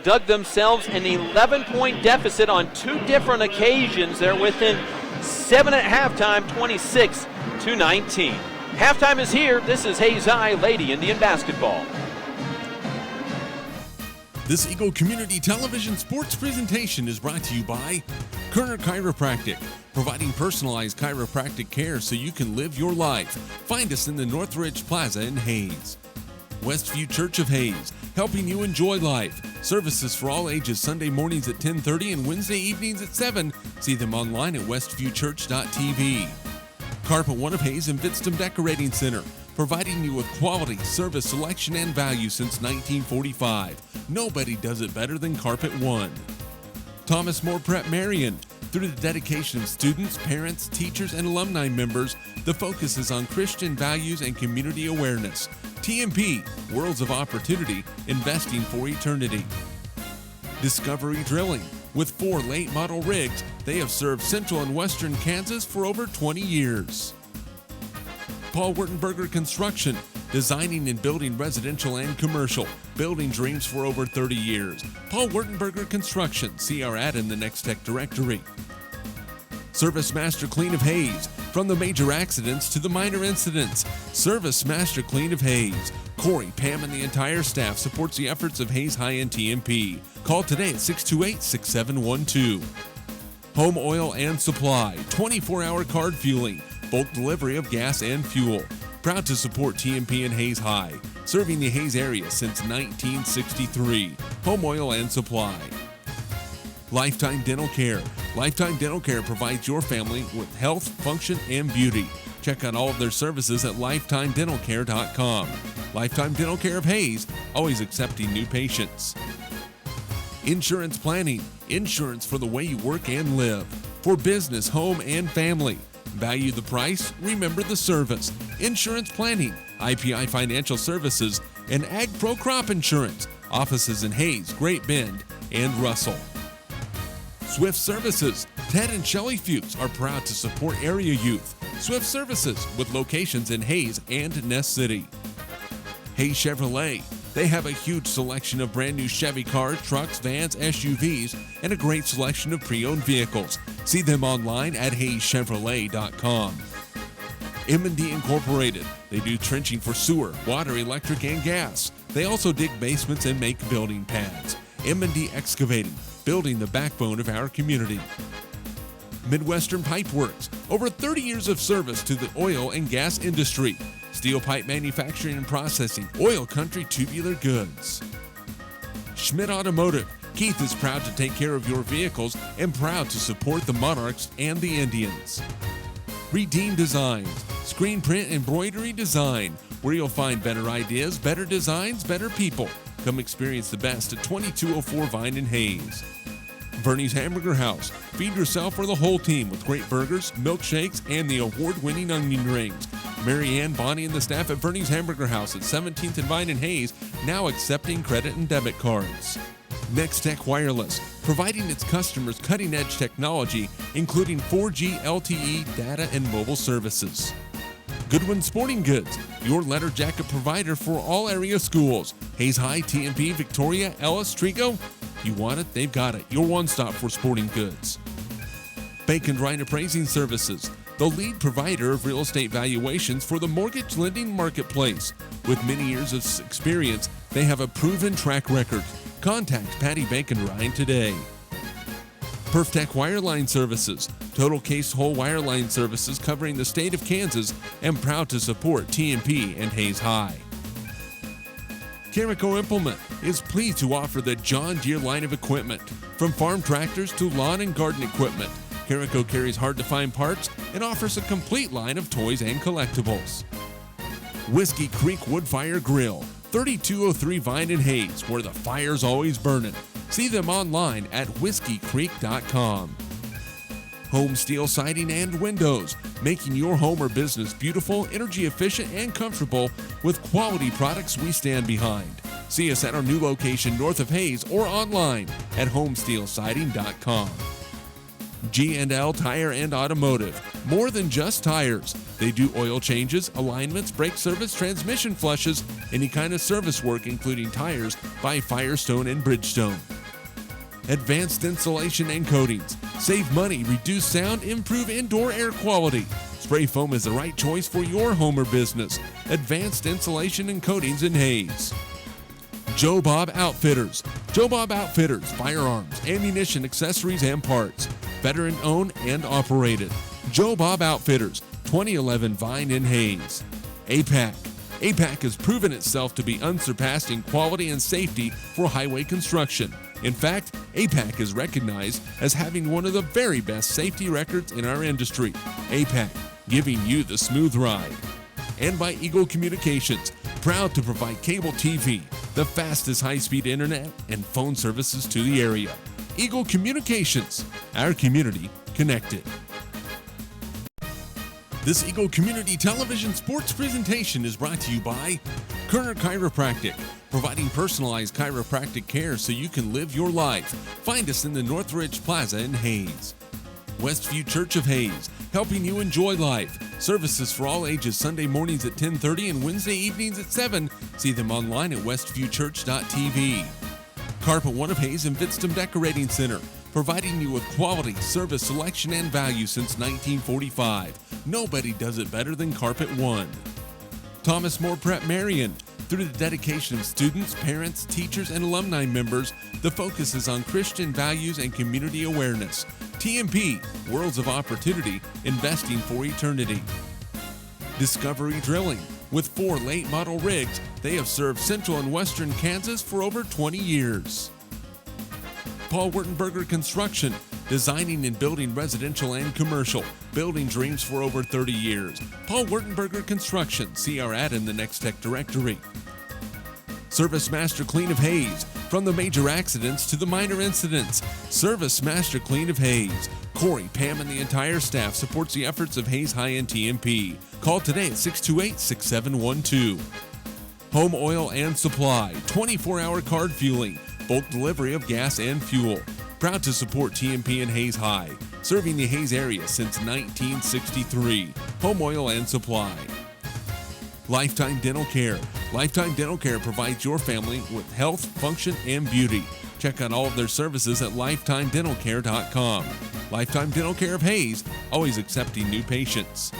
dug themselves an 11-point deficit on 2 different occasions. They're within 7 at halftime, 26-19. Halftime is here. This is Hayes High Lady Indian basketball. This Eagle Community Television sports presentation is brought to you by Kerner Chiropractic, providing personalized chiropractic care so you can live your life. Find us in the Northridge Plaza in Hayes. Westview Church of Hayes, helping you enjoy life. Services for all ages Sunday mornings at 10:30 and Wednesday evenings at 7. See them online at westviewchurch.tv. Carpet One of Hayes and Vidstem Decorating Center, providing you with quality, service, selection, and value since 1945. Nobody does it better than Carpet One. Thomas More Prep Marion. Through the dedication of students, parents, teachers, and alumni members, the focus is on Christian values and community awareness. TMP, Worlds of Opportunity, investing for eternity. Discovery Drilling. With 4 late model rigs, they have served central and western Kansas for over 20 years. Paul Wurtenberger Construction, designing and building residential and commercial, building dreams for over 30 years. Paul Wurtenberger Construction, see our ad in the Next Tech directory. Service Master Clean of Hayes, from the major accidents to the minor incidents. Service Master Clean of Hayes. Corey, Pam, and the entire staff supports the efforts of Hayes High and TMP. Call today at 628-6712. Home Oil and Supply, 24-hour card fueling, bulk delivery of gas and fuel. Proud to support TMP and Hayes High, serving the Hayes area since 1963. Home Oil and Supply. Lifetime Dental Care. Lifetime Dental Care provides your family with health, function, and beauty. Check out all of their services at lifetimedentalcare.com. Lifetime Dental Care of Hayes, always accepting new patients. Insurance Planning. Insurance for the way you work and live. For business, home, and family. Value the price, remember the service. Insurance Planning, IPI Financial Services, and Ag Pro Crop Insurance. Offices in Hayes, Great Bend, and Russell. Swift Services. Ted and Shelley Fuchs are proud to support area youth. Swift Services with locations in Hayes and Ness City. Hayes Chevrolet. They have a huge selection of brand new Chevy cars, trucks, vans, SUVs, and a great selection of pre-owned vehicles. See them online at hayeschevrolet.com. M&D Incorporated. They do trenching for sewer, water, electric, and gas. They also dig basements and make building pads. M&D Excavating, building the backbone of our community. Midwestern Pipe Works. Over 30 years of service to the oil and gas industry. Steel pipe manufacturing and processing, oil country tubular goods. Schmidt Automotive. Keith is proud to take care of your vehicles and proud to support the Monarchs and the Indians. Redeem Designs. Screen print embroidery design, where you'll find better ideas, better designs, better people. Come experience the best at 2204 Vine in Hayes. Bernie's Hamburger House. Feed yourself or the whole team with great burgers, milkshakes, and the award-winning onion rings. Mary Ann, Bonnie, and the staff at Bernie's Hamburger House at 17th and Vine in Hayes, now accepting credit and debit cards. Nextech Wireless, providing its customers cutting-edge technology, including 4G LTE data and mobile services. Goodwin Sporting Goods, your letter jacket provider for all area schools. Hayes High, TMP, Victoria, Ellis, Trigo. You want it, they've got it. Your one-stop for sporting goods. Bacon Ryan Appraising Services, the lead provider of real estate valuations for the mortgage lending marketplace. With many years of experience, they have a proven track record. Contact Patty Bacon Ryan today. Perftech Wireline Services, total case whole wireline services covering the state of Kansas and proud to support TMP and Hayes High. Carico Implement is pleased to offer the John Deere line of equipment. From farm tractors to lawn and garden equipment, Carico carries hard-to-find parts and offers a complete line of toys and collectibles. Whiskey Creek Wood Fire Grill, 3203 Vine in Hayes, where the fire's always burning. See them online at whiskeycreek.com. Home Steel Siding and Windows, making your home or business beautiful, energy efficient, and comfortable with quality products we stand behind. See us at our new location north of Hayes or online at homesteelsiding.com. G&L Tire and Automotive, more than just tires. They do oil changes, alignments, brake service, transmission flushes, any kind of service work including tires by Firestone and Bridgestone. Advanced Insulation and Coatings. Save money, reduce sound, improve indoor air quality. Spray foam is the right choice for your home or business. Advanced Insulation and Coatings in Hayes. Joe Bob Outfitters. Joe Bob Outfitters, firearms, ammunition, accessories, and parts. Veteran owned and operated. Joe Bob Outfitters, 2011 Vine in Hayes. APAC. APAC has proven itself to be unsurpassed in quality and safety for highway construction. In fact, APAC is recognized as having one of the very best safety records in our industry. APAC, giving you the smooth ride. And by Eagle Communications, proud to provide cable TV, the fastest high-speed internet, and phone services to the area. Eagle Communications, our community connected. This Eagle Community Television sports presentation is brought to you by Kerner Chiropractic, providing personalized chiropractic care so you can live your life. Find us in the Northridge Plaza in Hayes. Westview Church of Hayes, helping you enjoy life. Services for all ages, Sunday mornings at 10:30 and Wednesday evenings at 7. See them online at westviewchurch.tv. Carpet One of Hayes and Vidstem Decorating Center, providing you with quality, service, selection, and value since 1945. Nobody does it better than Carpet One. Thomas More Prep Marion. Through the dedication of students, parents, teachers, and alumni members, the focus is on Christian values and community awareness. TMP, Worlds of Opportunity, Investing for Eternity. Discovery Drilling. With 4 late model rigs, they have served central and western Kansas for over 20 years. Paul Wurtenberger Construction, designing and building residential and commercial, building dreams for over 30 years. Paul Wurtenberger Construction, see our ad in the Next Tech directory. Service Master Clean of Hayes, from the major accidents to the minor incidents. Service Master Clean of Hayes. Corey, Pam, and the entire staff supports the efforts of Hayes High and TMP. Call today at 628-6712. Home Oil and Supply, 24-hour card fueling, bulk delivery of gas and fuel. Proud to support TMP and Hayes High, serving the Hayes area since 1963. Home Oil and Supply. Lifetime Dental Care. Lifetime Dental Care provides your family with health, function, and beauty. Check out all of their services at lifetimedentalcare.com. Lifetime Dental Care of Hayes, always accepting new patients.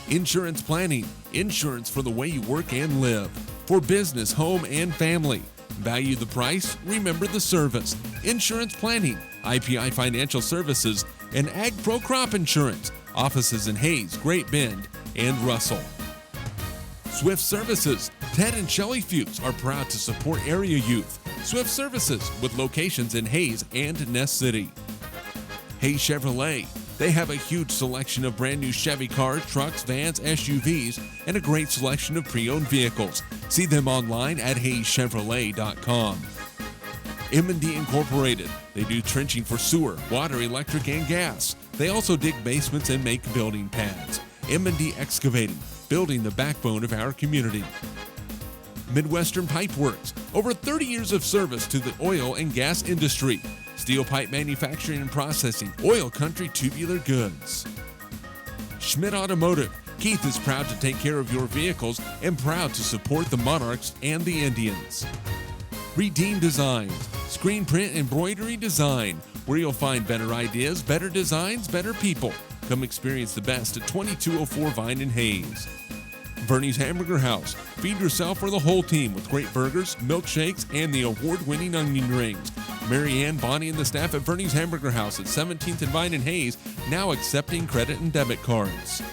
Insurance Planning. Insurance for the way you work and live. For business, home, and family. Value the price, remember the service. Insurance Planning, IPI Financial Services, and Ag Pro Crop Insurance. Offices in Hayes, Great Bend, and Russell. Swift Services. Ted and Shelley Fuchs are proud to support area youth. Swift Services, with locations in Hayes and Ness City. Hayes Chevrolet. They have a huge selection of brand new Chevy cars, trucks, vans, SUVs, and a great selection of pre-owned vehicles. See them online at hayeschevrolet.com. M&D Incorporated. They do trenching for sewer, water, electric, and gas. They also dig basements and make building pads. M&D Excavating, building the backbone of our community. Midwestern Pipe Works, over 30 years of service to the oil and gas industry. Steel pipe manufacturing and processing, oil country tubular goods. Schmidt Automotive. Keith is proud to take care of your vehicles and proud to support the Monarchs and the Indians. Redeem Designs, screen print embroidery design, where you'll find better ideas, better designs, better people. Come experience the best at 2204 Vine and Hayes. Bernie's Hamburger House. Feed yourself or the whole team with great burgers, milkshakes, and the award-winning onion rings. Mary Ann, Bonnie, and the staff at Bernie's Hamburger House at 17th and Vine and Hayes, now accepting credit and debit cards.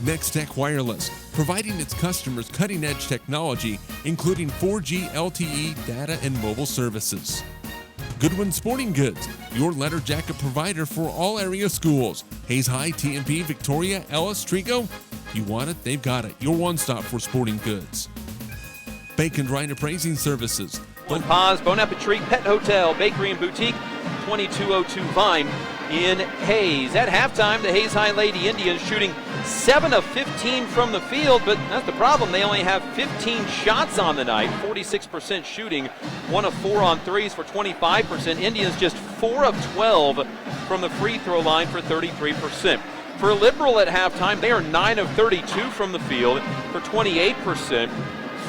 Next Tech Wireless, providing its customers cutting-edge technology, including 4G LTE data and mobile services. Goodwin Sporting Goods, your letter jacket provider for all area schools. Hayes High, TMP, Victoria, Ellis, Trigo. You want it, they've got it. Your one-stop for sporting goods. Bacon Drying Appraising Services. One Paz, Bon Appetit Pet Hotel, Bakery and Boutique, 2202 Vine in Hayes. At halftime, the Hayes High Lady Indians shooting 7 of 15 from the field, but that's the problem. They only have 15 shots on the night, 46% shooting, 1 of 4 on threes for 25%. Indians just 4 of 12 from the free throw line for 33%. For Liberal at halftime, they are 9 of 32 from the field for 28%,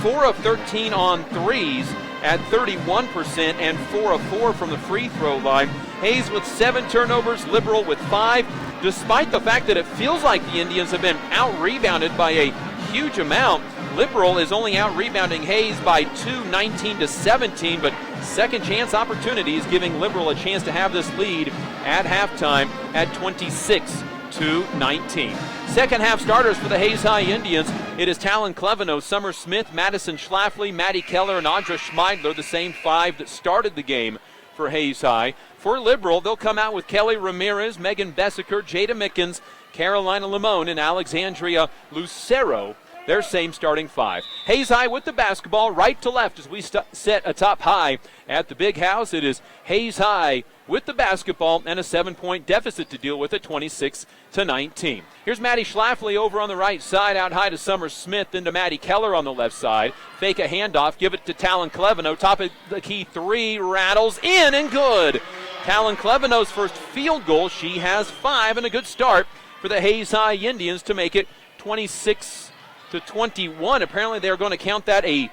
4 of 13 on threes at 31%, and 4 of 4 from the free throw line. Hayes with 7 turnovers, Liberal with 5, despite the fact that it feels like the Indians have been out-rebounded by a huge amount. Liberal is only out-rebounding Hayes by 2, 19-17, but second chance opportunities giving Liberal a chance to have this lead at halftime at 26-19. Second half starters for the Hayes High Indians. It is Talon Cleveno, Summer Smith, Madison Schlafly, Maddie Keller, and Audra Schmeidler, the same 5 that started the game for Hayes High. For Liberal, they'll come out with Kelly Ramirez, Megan Bessiker, Jada Mickens, Carolina Limon, and Alexandria Lucero. Their same starting 5. Hayes High with the basketball right to left as we set atop high at the big house. It is Hayes High with the basketball and a 7-point deficit to deal with at 26-19. Here's Maddie Schlafly over on the right side, out high to Summer Smith, then to Maddie Keller on the left side. Fake a handoff, give it to Talon Cleveno. Top of the key 3, rattles in and good. Talon Cleveno's first field goal. She has 5 and a good start for the Hayes High Indians to make it 26-21. Apparently they're going to count that a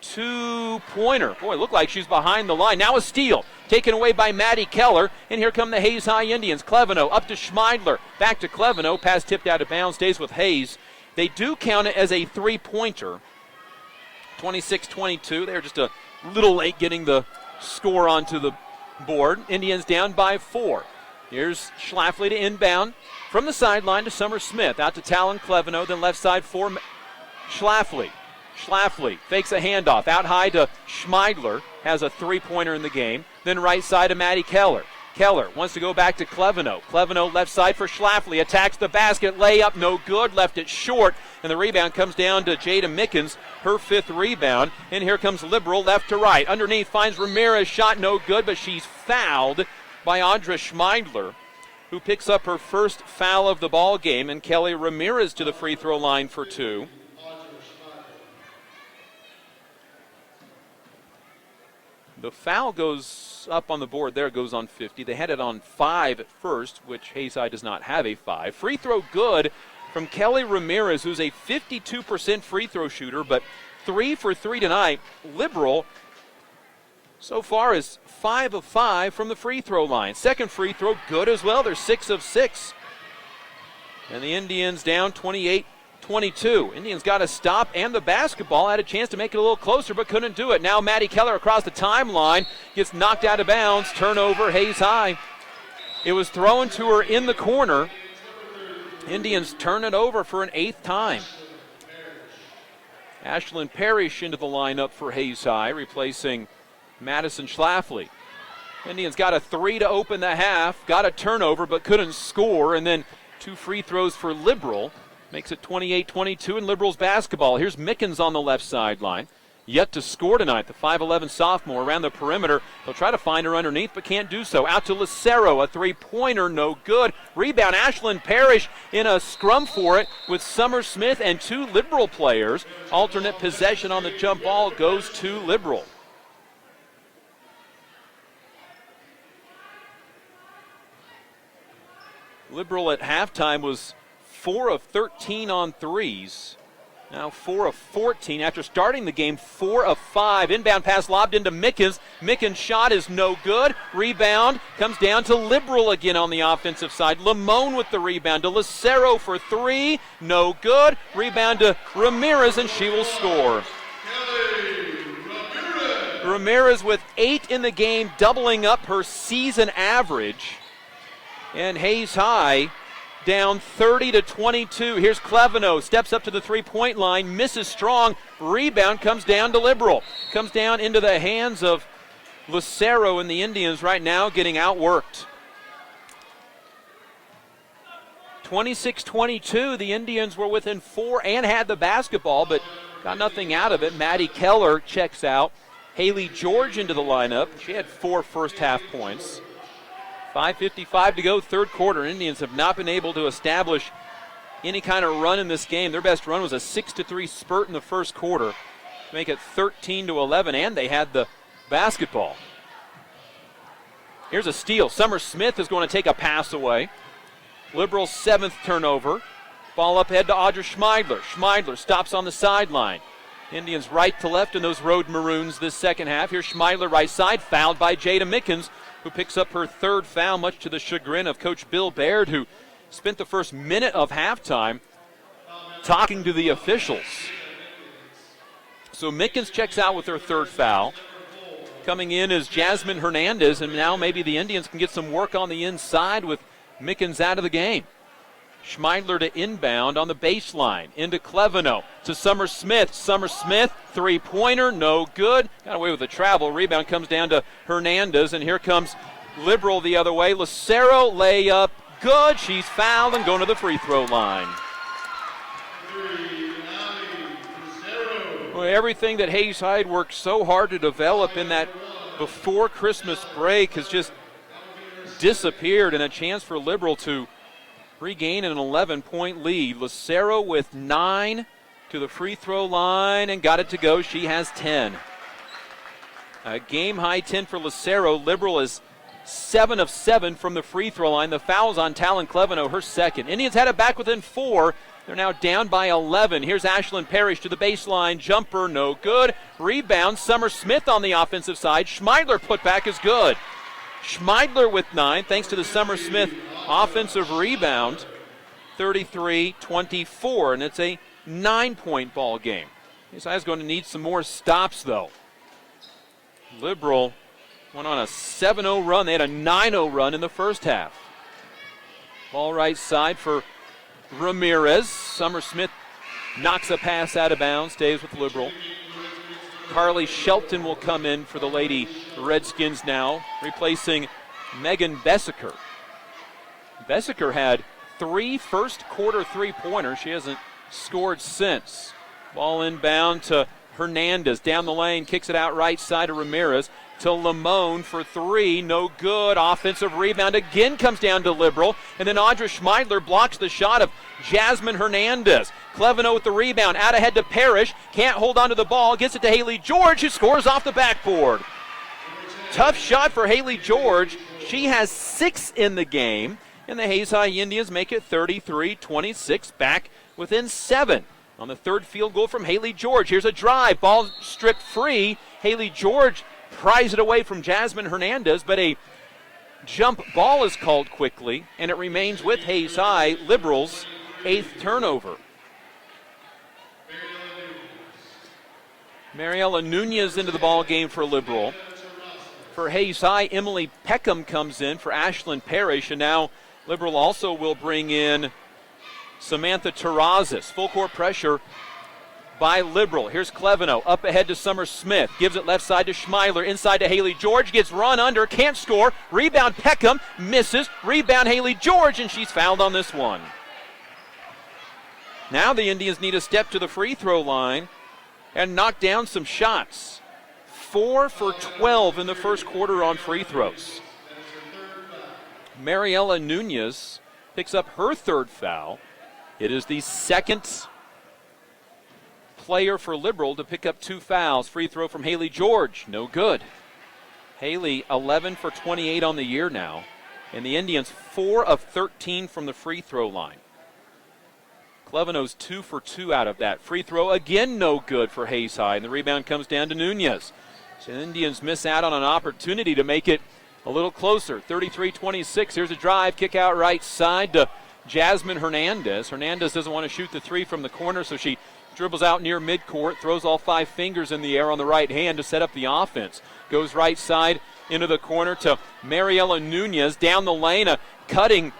2-pointer. Boy, it looked like she's behind the line. Now a steal taken away by Maddie Keller, and here come the Hayes High Indians. Cleveno up to Schmeidler, back to Cleveno, pass tipped out of bounds, stays with Hayes. They do count it as a 3-pointer. 26-22. They're just a little late getting the score onto the board. Indians down by 4. Here's Schlafly to inbound from the sideline to Summer Smith. Out to Talon Cleveno, then left side for Schlafly. Schlafly fakes a handoff. Out high to Schmeidler. Has a three-pointer in the game. Then right side to Maddie Keller. Keller wants to go back to Cleveno. Cleveno left side for Schlafly. Attacks the basket. Layup no good. Left it short. And the rebound comes down to Jada Mickens. Her fifth rebound. And here comes Liberal left to right. Underneath finds Ramirez. Shot no good, but she's fouled by Audra Schmeidler, who picks up her first foul of the ball game. And Kelly Ramirez to the free throw line for two. The foul goes up on the board there, goes on 50. They had it on 5 at first, which Hayside does not have a 5. Free throw good from Kelly Ramirez, who's a 52% free throw shooter, but 3 for 3 tonight. Liberal so far is 5 of 5 from the free throw line. Second free throw good as well. They're 6 of 6. And the Indians down 28-22. Indians got a stop and the basketball. Had a chance to make it a little closer, but couldn't do it. Now Maddie Keller across the timeline gets knocked out of bounds. Turnover, Hayes High. It was thrown to her in the corner. Indians turn it over for an 8th time. Ashlyn Parrish into the lineup for Hayes High, replacing Madison Schlafly. Indians got a 3 to open the half, got a turnover, but couldn't score, and then 2 free throws for Liberal. Makes it 28-22 in Liberals basketball. Here's Mickens on the left sideline. Yet to score tonight, the 5'11 sophomore around the perimeter. They'll try to find her underneath, but can't do so. Out to Lucero, a three-pointer, no good. Rebound, Ashlyn Parrish in a scrum for it with Summer Smith and 2 Liberal players. Alternate possession on the jump ball goes to Liberal. Liberal at halftime was 4 of 13 on threes. Now 4 of 14 after starting the game. 4 of 5. Inbound pass lobbed into Mickens. Mickens' shot is no good. Rebound comes down to Liberal again on the offensive side. Limon with the rebound to Lucero for 3. No good. Rebound to Ramirez, and she will score. Ramirez with 8 in the game, doubling up her season average. And Hayes High down 30-22. Here's Cleveno, steps up to the three-point line, misses strong. Rebound comes down to Liberal. Comes down into the hands of Lucero, and the Indians right now getting outworked. 26-22, the Indians were within 4 and had the basketball, but got nothing out of it. Maddie Keller checks out. Haley George into the lineup. She had 4 first-half points. 5:55 to go, third quarter. Indians have not been able to establish any kind of run in this game. Their best run was a 6-3 spurt in the first quarter to make it 13-11, and they had the basketball. Here's a steal. Summer Smith is going to take a pass away. Liberal's 7th turnover. Ball up ahead to Audra Schmeidler. Schmeidler stops on the sideline. Indians right to left in those road maroons this second half. Here's Schmeidler right side, fouled by Jada Mickens, who picks up her 3rd foul, much to the chagrin of Coach Bill Baird, who spent the first minute of halftime talking to the officials. So Mickens checks out with her 3rd foul. Coming in is Jasmine Hernandez, and now maybe the Indians can get some work on the inside with Mickens out of the game. Schmeidler to inbound on the baseline. Into Cleveno to Summer Smith. Summer Smith, three-pointer, no good. Got away with the travel. Rebound comes down to Hernandez, and here comes Liberal the other way. Lucero, layup, good. She's fouled and going to the free throw line. Well, everything that Hayes High worked so hard to develop in that before Christmas break has just disappeared, and a chance for Liberal to regain an 11-point lead. Lucero with 9 to the free throw line and got it to go. She has 10. A game-high 10 for Lucero. Liberal is 7 of 7 from the free throw line. The foul's on Talon Cleveno, her 2nd. Indians had it back within 4. They're now down by 11. Here's Ashlyn Parrish to the baseline. Jumper, no good. Rebound, Summer Smith on the offensive side. Schmeidler putback is good. Schmeidler with 9, thanks to the Summer Smith offensive rebound. 33-24, and it's a 9-point ball game. This guy's going to need some more stops, though. Liberal went on a 7-0 run. They had a 9-0 run in the first half. Ball right side for Ramirez. Summer Smith knocks a pass out of bounds, stays with Liberal. Carly Shelton will come in for the Lady Redskins now, replacing Megan Bessiker. Bessiker had 3 first-quarter three-pointers. She hasn't scored since. Ball inbound to Hernandez. Down the lane, kicks it out right side to Ramirez. To Lamone for 3. No good. Offensive rebound again comes down to Liberal. And then Audra Schmeidler blocks the shot of Jasmine Hernandez. Cleveno with the rebound. Out ahead to Parrish. Can't hold on to the ball. Gets it to Haley George, who scores off the backboard. Tough shot for Haley George. She has 6 in the game. And the Hayes High Indians make it 33-26, back within 7. On the third field goal from Haley George. Here's a drive. Ball stripped free. Haley George pries it away from Jasmine Hernandez, but a jump ball is called quickly, and it remains with Hayes High. Liberals' 8th turnover. Mariela Nunez into the ball game for Liberal. For Hayes High, Emily Peckham comes in for Ashlyn Parrish, and now Liberal also will bring in Samantha Terrazas. Full court pressure by Liberal. Here's Cleveno up ahead to Summer Smith. Gives it left side to Schmeidler. Inside to Haley George. Gets run under. Can't score. Rebound Peckham. Misses. Rebound Haley George, and she's fouled on this one. Now the Indians need a step to the free throw line and knock down some shots. 4 for 12 in the first quarter on free throws. Mariela Nunez picks up her 3rd foul. It is the 2nd player for Liberal to pick up 2 fouls. Free throw from Haley George, no good. Haley 11 for 28 on the year now, and the Indians 4 of 13 from the free throw line. Cleveno's 2 for 2 out of that. Free throw again no good for Hayes High, and the rebound comes down to Nunez. So the Indians miss out on an opportunity to make it a little closer. 33-26, here's a drive, kick out right side to Jasmine Hernandez. Hernandez doesn't want to shoot the 3 from the corner, so she dribbles out near midcourt, throws all 5 fingers in the air on the right hand to set up the offense. Goes right side into the corner to Mariela Nunez. Down the lane, a cutting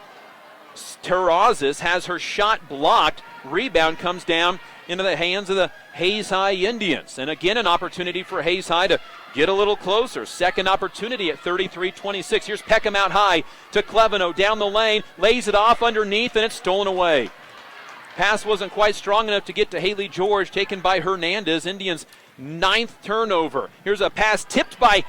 Terrazas has her shot blocked. Rebound comes down into the hands of the Hayes High Indians. And again, an opportunity for Hayes High to get a little closer. Second opportunity at 33-26. Here's Peckham out high to Cleveno. Down the lane, lays it off underneath, and it's stolen away. Pass wasn't quite strong enough to get to Haley George, taken by Hernandez. Indians' 9th turnover. Here's a pass tipped by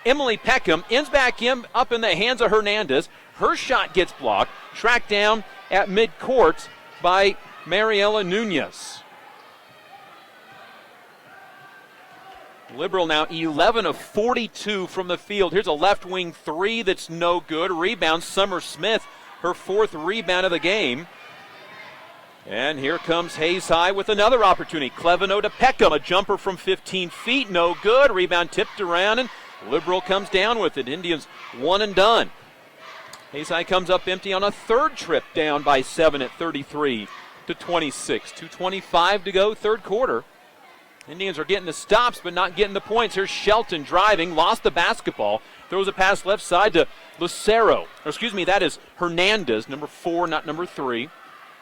Emily Peckham. Ends back in, up in the hands of Hernandez. Her shot gets blocked. Tracked down at midcourt by Mariela Nunez. Liberal now 11 of 42 from the field. Here's a left wing 3 that's no good. Rebound Summer Smith, her 4th rebound of the game. And here comes Hayes High with another opportunity. Cleveno to Peckham, a jumper from 15 feet, no good. Rebound tipped around, and Liberal comes down with it. Indians 1 and done. Hayes High comes up empty on a 3rd trip, down by 7 at 33-26. 2:25 to go, 3rd quarter. Indians are getting the stops but not getting the points. Here's Shelton driving, lost the basketball, throws a pass left side to Lucero. That is Hernandez, number 4, not number 3.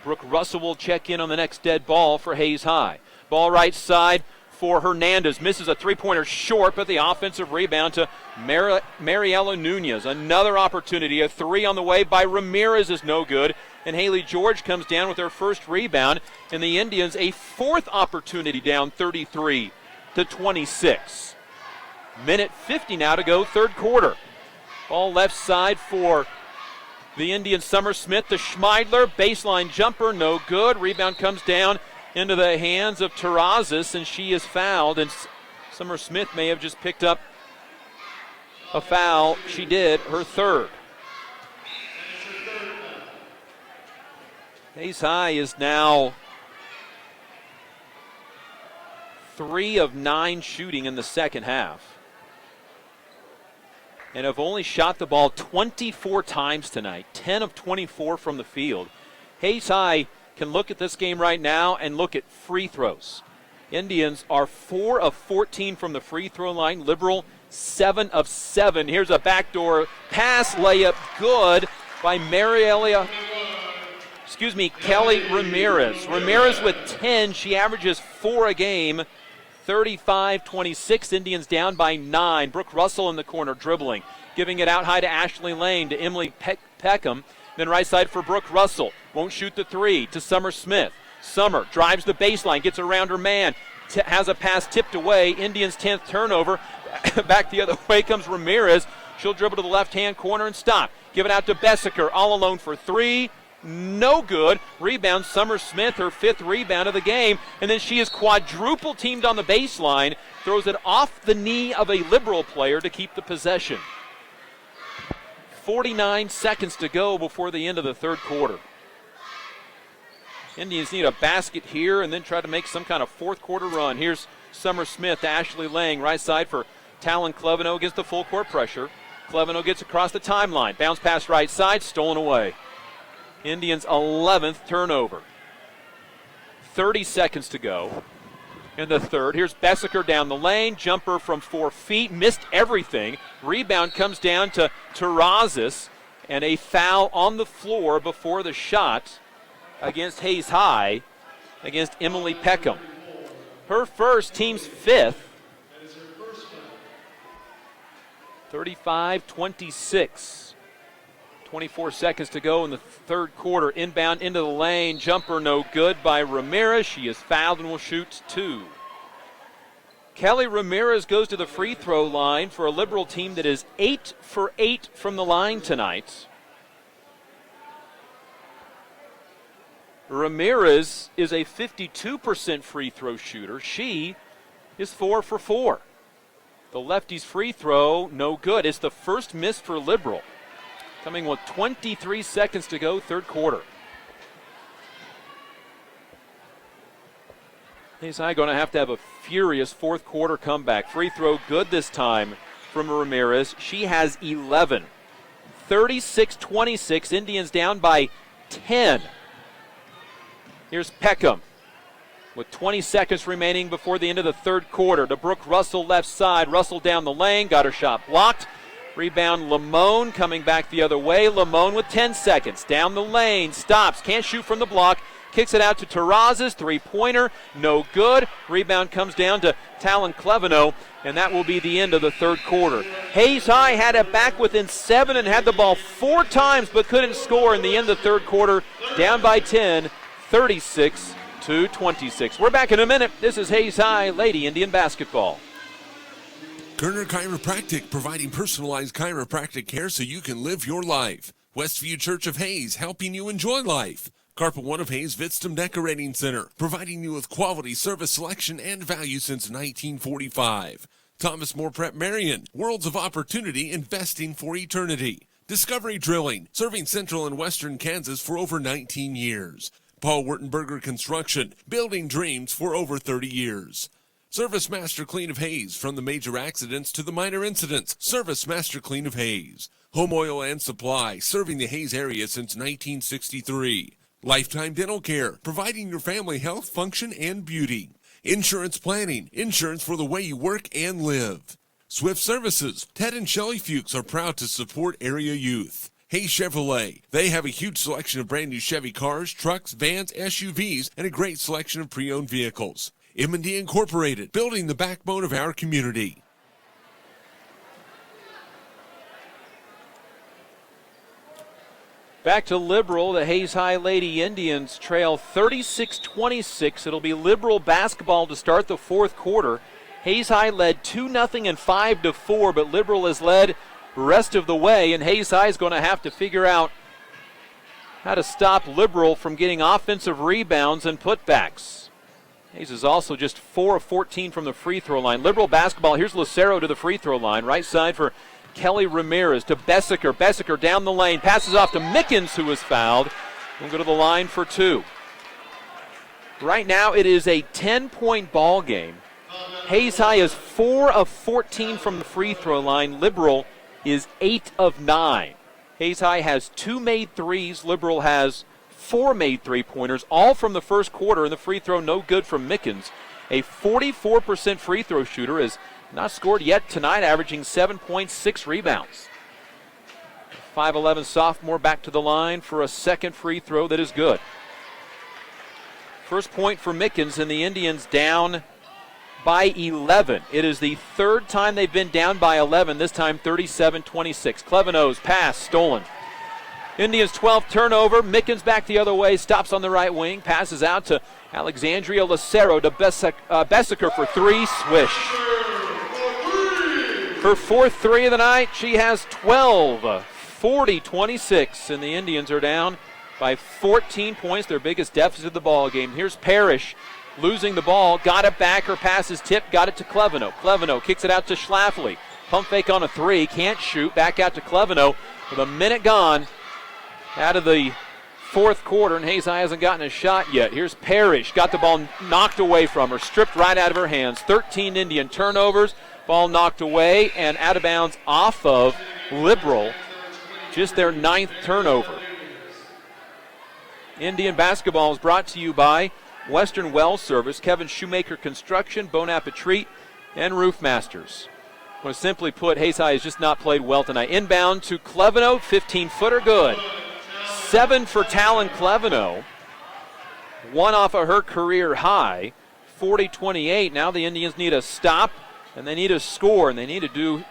Brooke Russell will check in on the next dead ball for Hayes High. Ball right side for Hernandez. Misses a 3-pointer short, but the offensive rebound to Mariela Nunez. Another opportunity. A 3 on the way by Ramirez is no good. And Haley George comes down with her 1st rebound. And the Indians a 4th opportunity, down 33-26. Minute 50 now to go, 3rd quarter. Ball left side for the Indians. Summer Smith to Schmeidler. Baseline jumper, no good. Rebound comes down into the hands of Terrazas, and she is fouled. And Summer Smith may have just picked up a foul. She did, her 3rd. Hayes High is now 3 of 9 shooting in the second half, and have only shot the ball 24 times tonight, 10 of 24 from the field. Hayes High can look at this game right now and look at free throws. Indians are 4 of 14 from the free throw line. Liberal 7 of 7. Here's a backdoor pass layup, good by Mariela Kelly Ramirez. Ramirez with 10. She averages 4 a game. 35-26. Indians down by 9. Brooke Russell in the corner dribbling. Giving it out high to Ashley Lane, to Emily Peckham. Then right side for Brooke Russell. Won't shoot the 3 to Summer Smith. Summer drives the baseline, gets around her man. Has a pass tipped away. Indians' 10th turnover. Back the other way comes Ramirez. She'll dribble to the left-hand corner and stop. Give it out to Bessaker, all alone for 3. No good. Rebound, Summer Smith, her 5th rebound of the game. And then she is quadruple teamed on the baseline. Throws it off the knee of a Liberal player to keep the possession. 49 seconds to go before the end of the third quarter. Indians need a basket here and then try to make some kind of fourth quarter run. Here's Summer Smith, Ashley Lang, right side for Talon Cleveno against the full court pressure. Cleveno gets across the timeline. Bounce pass right side, stolen away. Indians' 11th turnover. 30 seconds to go in the third. Here's Bessaker down the lane. Jumper from 4 feet. Missed everything. Rebound comes down to Terrazas. And a foul on the floor before the shot against Hayes High, against Emily Peckham. Her first, team's 5th. 35-26. 24 seconds to go in the third quarter. Inbound into the lane. Jumper no good by Ramirez. She is fouled and will shoot 2. Kelly Ramirez goes to the free throw line for a Liberal team that is 8 for 8 from the line tonight. Ramirez is a 52% free throw shooter. She is 4 for 4. The lefty's free throw, no good. It's the first miss for Liberal. Coming with 23 seconds to go, third quarter. Hayes High going to have a furious fourth quarter comeback. Free throw good this time from Ramirez. She has 11. 36-26, Indians down by 10. Here's Peckham with 20 seconds remaining before the end of the third quarter. To Brooke Russell, left side. Russell down the lane, got her shot blocked. Rebound, Lamone coming back the other way. Lamone with 10 seconds. Down the lane, stops, can't shoot from the block. Kicks it out to Terrazas, three-pointer, no good. Rebound comes down to Talon Cleveno, and that will be the end of the third quarter. Hayes High had it back within 7 and had the ball 4 times but couldn't score in the end of the third quarter. Down by 10, 36-26. We're back in a minute. This is Hayes High Lady Indian Basketball. Kerner Chiropractic, providing personalized chiropractic care so you can live your life. Westview Church of Hayes, helping you enjoy life. Carpet One of Hayes Vitstum Decorating Center, providing you with quality service selection and value since 1945. Thomas More Prep Marion, worlds of opportunity, investing for eternity. Discovery Drilling, serving central and western Kansas for over 19 years. Paul Wurtenberger Construction, building dreams for over 30 years. Service Master Clean of Hayes, from the major accidents to the minor incidents. Service Master Clean of Hayes. Home Oil and Supply, serving the Hayes area since 1963. Lifetime Dental Care, providing your family health, function, and beauty. Insurance Planning, insurance for the way you work and live. Swift Services, Ted and Shelley Fuchs are proud to support area youth. Hayes Chevrolet, they have a huge selection of brand new Chevy cars, trucks, vans, SUVs, and a great selection of pre-owned vehicles. M&D Incorporated, building the backbone of our community. Back to Liberal. The Hayes High Lady Indians trail 36-26. It'll be Liberal basketball to start the fourth quarter. Hayes High led 2-0 and 5-4, but Liberal has led rest of the way, and Hayes High is going to have to figure out how to stop Liberal from getting offensive rebounds and putbacks. Hayes is also just 4 of 14 from the free throw line. Liberal basketball, here's Lucero to the free throw line. Right side for Kelly Ramirez to Bessaker. Bessaker down the lane, passes off to Mickens, who was fouled. We'll go to the line for 2. Right now it is a 10-point ball game. Hayes High is 4 of 14 from the free throw line. Liberal is 8 of 9. Hayes High has 2 made threes. Liberal has 4 made three-pointers, all from the first quarter, and the free throw no good from Mickens. A 44% free throw shooter has not scored yet tonight, averaging 7.6 rebounds. 5'11" sophomore back to the line for a second free throw that is good. First point for Mickens, and the Indians down by 11. It is the third time they've been down by 11, this time 37-26. Cleveno's pass stolen. Indians' 12th turnover. Mickens back the other way, stops on the right wing, passes out to Alexandria Lucero to Bessaker for three, swish. Her fourth three of the night, she has 12, 40-26, and the Indians are down by 14 points, their biggest deficit of the ball game. Here's Parrish losing the ball, got it back, her pass is tipped, got it to Cleveno. Cleveno kicks it out to Schlafly. Pump fake on a three, can't shoot, back out to Cleveno with a minute gone out of the fourth quarter, and Hayes High hasn't gotten a shot yet. Here's Parrish, got the ball knocked away from her, stripped right out of her hands. 13 Indian turnovers, ball knocked away and out of bounds off of Liberal, just their 9th turnover. Indian basketball is brought to you by Western Well Service, Kevin Shoemaker Construction, Bon Appetit, and Roof Masters. Well, simply put, Hayes High has just not played well tonight. Inbound to Cleveno, 15-footer good. 7 for Talon Cleveno. 1 off of her career high, 40-28. Now the Indians need a stop, and they need a score, and they need to do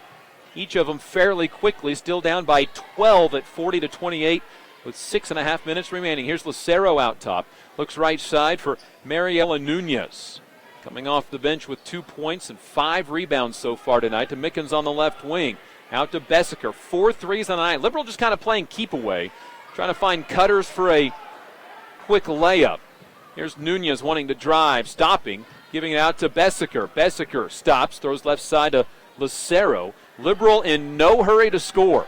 each of them fairly quickly. Still down by 12 at 40-28 with 6.5 minutes remaining. Here's Lucero out top. Looks right side for Mariela Nunez. Coming off the bench with 2 points and 5 rebounds so far tonight to Mickens on the left wing. Out to Bessaker. 4 threes on the night. Liberal just kind of playing keep away. Trying to find cutters for a quick layup. Here's Nunez wanting to drive, stopping, giving it out to Bessaker. Bessaker stops, throws left side to Lucero. Liberal in no hurry to score.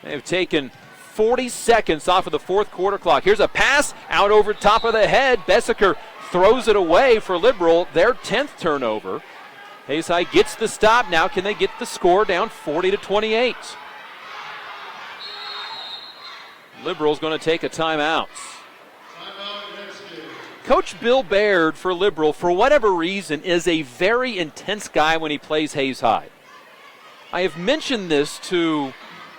They've taken 40 seconds off of the fourth quarter clock. Here's a pass out over top of the head. Bessaker throws it away for Liberal, their 10th turnover. Hayes High gets the stop. Now can they get the score down 40-28? Liberal's going to take a timeout. Coach Bill Baird for Liberal, for whatever reason, is a very intense guy when he plays Hayes High. I have mentioned this to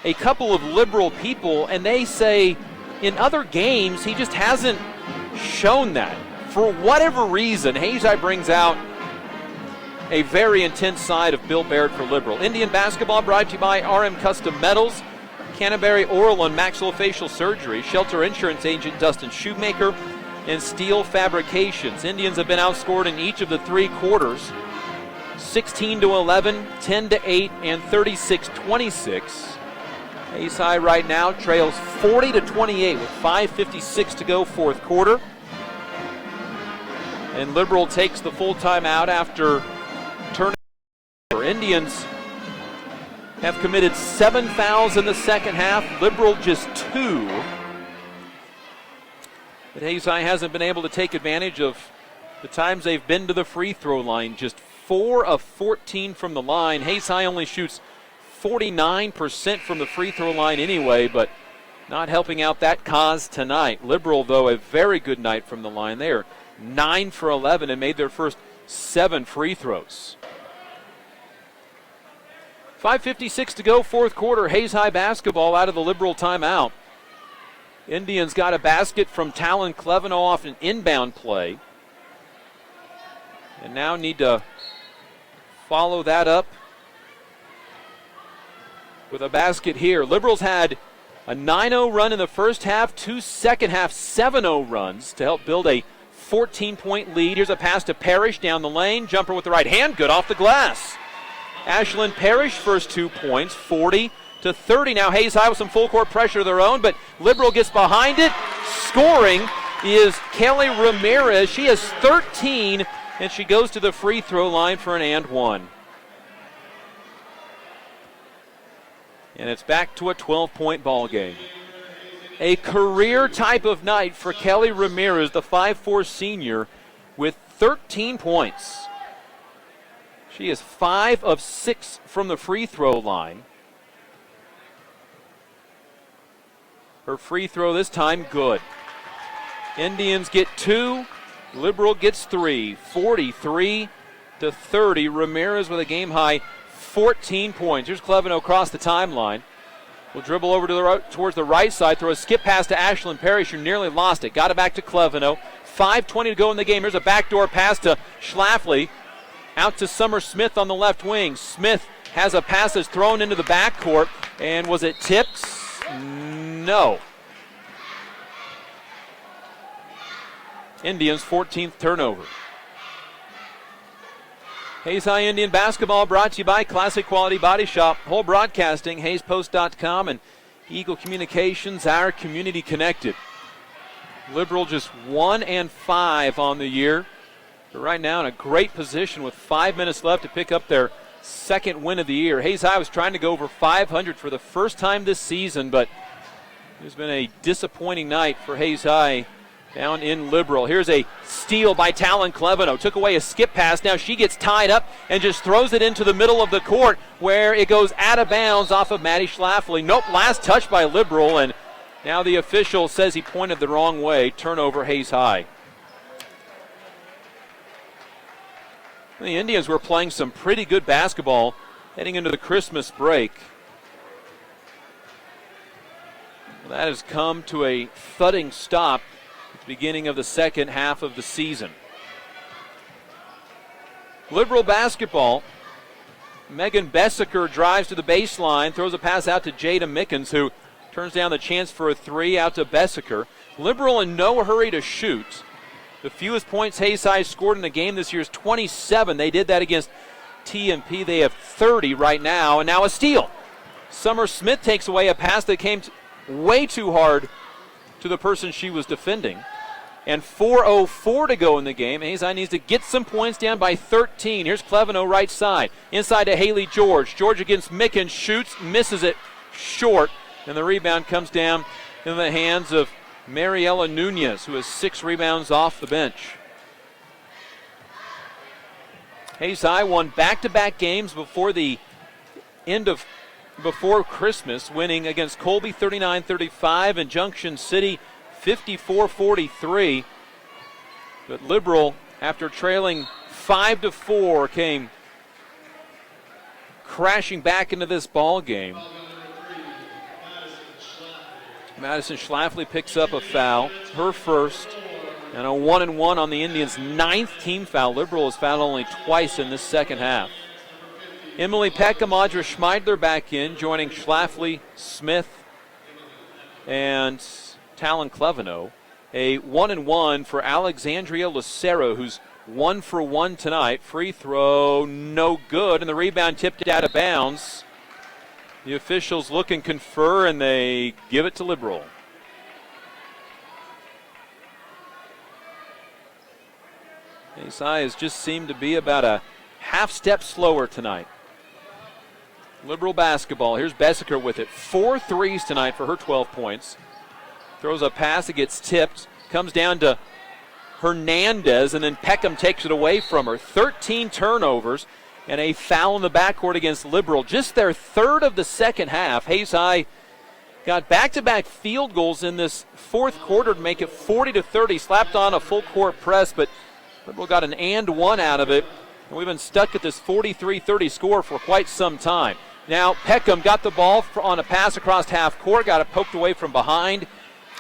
a couple of Liberal people, and they say in other games he just hasn't shown that. For whatever reason, Hayes High brings out a very intense side of Bill Baird for Liberal. Indian basketball brought to you by RM Custom Metals, Canterbury Oral and Maxillofacial Surgery, Shelter Insurance Agent Dustin Shoemaker, and Steel Fabrications. Indians have been outscored in each of the 3 quarters, 16-11, 10-8, and 36-26. Hayes High right now trails 40-28 with 5:56 to go, fourth quarter. And Liberal takes the full timeout after turning over. Indians have committed 7 fouls in the second half. Liberal just 2. But Hayes High hasn't been able to take advantage of the times they've been to the free throw line. Just 4 of 14 from the line. Hayes High only shoots 49% from the free throw line anyway, but not helping out that cause tonight. Liberal, though, a very good night from the line. They are 9 for 11 and made their first 7 free throws. 5:56 to go, fourth quarter. Hayes High basketball out of the Liberal timeout. Indians got a basket from Talon Cleveno off an inbound play, and now need to follow that up with a basket here. Liberals had a 9-0 run in the first half, 2 second half 7-0 runs to help build a 14-point lead. Here's a pass to Parrish down the lane. Jumper with the right hand, good off the glass. Ashlyn Parrish, first 2 points, 40-30. Now Hayes High with some full court pressure of their own, but Liberal gets behind it. Scoring is Kelly Ramirez. She has 13, and she goes to the free throw line for an and one. And it's back to a 12-point ball game. A career type of night for Kelly Ramirez, the 5'4" senior, with 13 points. She is 5 of 6 from the free throw line. Her free throw this time good. Indians get 2, Liberal gets 3, 43-30. Ramirez with a game high 14 points. Here's Cleveno across the timeline. will dribble over to the right, towards the right side, throw a skip pass to Ashlyn Parrish, who nearly lost it. Got it back to Cleveno. 5:20 to go in the game. Here's a backdoor pass to Schlafly. Out to Summer Smith on the left wing. Smith has a pass that's thrown into the backcourt. And was it tipped? No. Indians' 14th turnover. Hayes High Indian basketball brought to you by Classic Quality Body Shop, Whole Broadcasting, HayesPost.com, and Eagle Communications, our community connected. Liberal just 1-5 on the year. They're right now in a great position with 5 minutes left to pick up their second win of the year. Hayes High was trying to go over 500 for the first time this season, but it's been a disappointing night for Hayes High down in Liberal. Here's a steal by Talon Cleveno. Took away a skip pass. Now she gets tied up and just throws it into the middle of the court where it goes out of bounds off of Maddie Schlafly. Nope, last touch by Liberal, and now the official says he pointed the wrong way. Turnover, Hayes High. The Indians were playing some pretty good basketball heading into the Christmas break. That has come to a thudding stop at the beginning of the second half of the season. Liberal basketball. Megan Bessaker drives to the baseline, throws a pass out to Jada Mickens, who turns down the chance for a three, out to Bessaker. Liberal in no hurry to shoot. The fewest points Hayes High scored in a game this year is 27. They did that against TMP. They have 30 right now, and now a steal. Summer Smith takes away a pass that came way too hard to the person she was defending. And 4:04 to go in the game. Hayes High needs to get some points, down by 13. Here's Cleveno right side. Inside to Haley George. George against Mickens, shoots, misses it short. And the rebound comes down in the hands of Mariela Nunez, who has 6 rebounds off the bench. Hayes High won back-to-back games before Christmas, winning against Colby 39-35 and Junction City 54-43. But Liberal, after trailing 5-4, came crashing back into this ball game. Madison Schlafly picks up a foul, her first, and a 1-1 on the Indians' 9th team foul. Liberal has fouled only twice in this second half. Emily Peckham, Audra Schmeidler back in, joining Schlafly, Smith, and Talon Cleveno. A 1-1 for Alexandria Lucero, who's 1 for 1 tonight. Free throw, no good, and the rebound tipped out of bounds. The officials look and confer, and they give it to Liberal. Hayes High has just seemed to be about a half step slower tonight. Liberal basketball. Here's Bessaker with it. 4 threes tonight for her 12 points. Throws a pass, it gets tipped. Comes down to Hernandez, and then Peckham takes it away from her. 13 turnovers. And a foul in the backcourt against Liberal. Just their third of the second half. Hayes High got back-to-back field goals in this fourth quarter to make it 40-30. Slapped on a full court press, but Liberal got an and one out of it. And we've been stuck at this 43-30 score for quite some time. Now Peckham got the ball on a pass across half court, got it poked away from behind.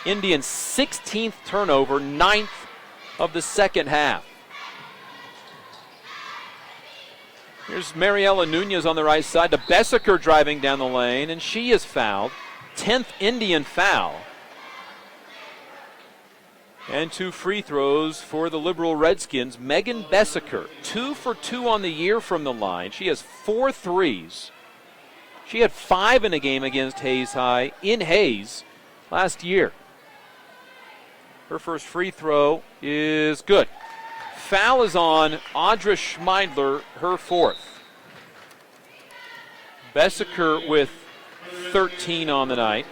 Indians' 16th turnover, 9th of the second half. Here's Mariela Nunez on the right side to Bessaker driving down the lane, and she is fouled. 10th Indian foul. And 2 free throws for the Liberal Redskins. Megan Bessaker, 2 for 2 on the year from the line. She has 4 threes. She had 5 in a game against Hayes High in Hayes last year. Her first free throw is good. Foul is on Audra Schmeidler, her 4th. Bessaker with 13 on the night.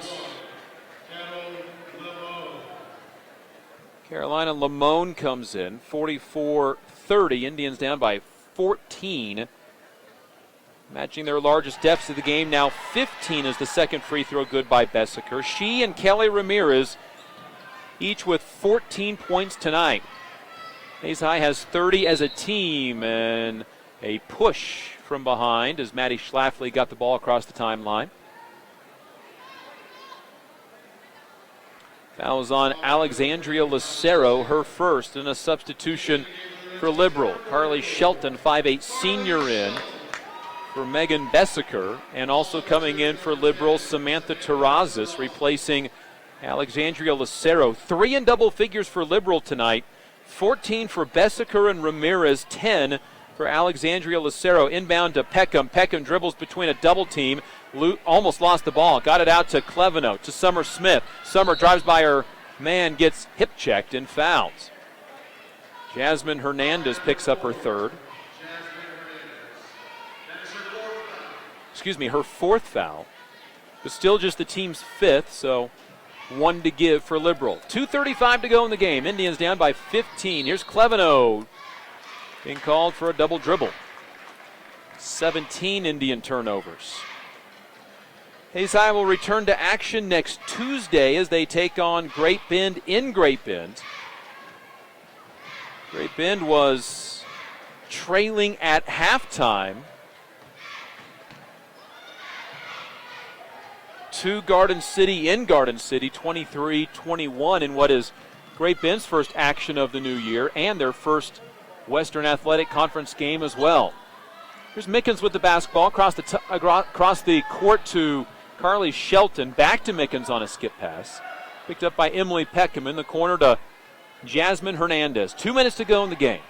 Carolina Lamone comes in, 44-30. Indians down by 14. Matching their largest deficit of the game. Now 15 is the second free throw good by Bessaker. She and Kelly Ramirez each with 14 points tonight. Hayes High has 30 as a team, and a push from behind as Maddie Schlafly got the ball across the timeline. Foul was on Alexandria Lucero, her first, and a substitution for Liberal. Carly Shelton, 5'8" senior, in for Megan Bessaker, and also coming in for Liberal, Samantha Terrazas, replacing Alexandria Lucero. 3 in double figures for Liberal tonight. 14 for Bessaker and Ramirez, 10 for Alexandria Lucero. Inbound to Peckham. Peckham dribbles between a double team. Almost lost the ball. Got it out to Cleveno, to Summer Smith. Summer drives by her man, gets hip checked and fouls. Jasmine Hernandez picks up her third. Her fourth foul. But still just the team's fifth, so 1 to give for Liberal. 2:35 to go in the game. Indians down by 15. Here's Cleveno being called for a double dribble. 17 Indian turnovers. Hayes High will return to action next Tuesday as they take on Great Bend in Great Bend. Great Bend was trailing at halftime to Garden City in Garden City, 23-21, in what is Great Bend's first action of the new year and their first Western Athletic Conference game as well. Here's Mickens with the basketball across the court to Carly Shelton. Back to Mickens on a skip pass. Picked up by Emily Peckham in the corner to Jasmine Hernandez. 2 minutes to go in the game.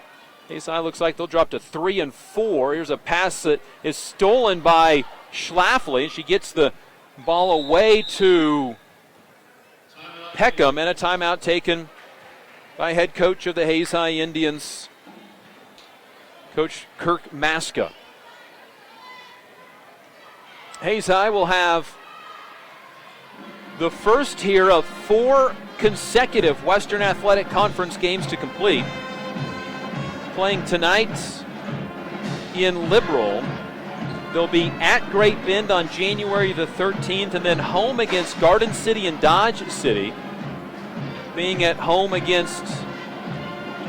Hayes High looks like they'll drop to 3 and 4. Here's a pass that is stolen by Schlafly. She gets the ball away to Peckham, and a timeout taken by head coach of the Hayes High Indians, Coach Kirk Maska. Hayes High will have the first here of 4 consecutive Western Athletic Conference games to complete. Playing tonight in Liberal. They'll be at Great Bend on January the 13th, and then home against Garden City and Dodge City. Being at home against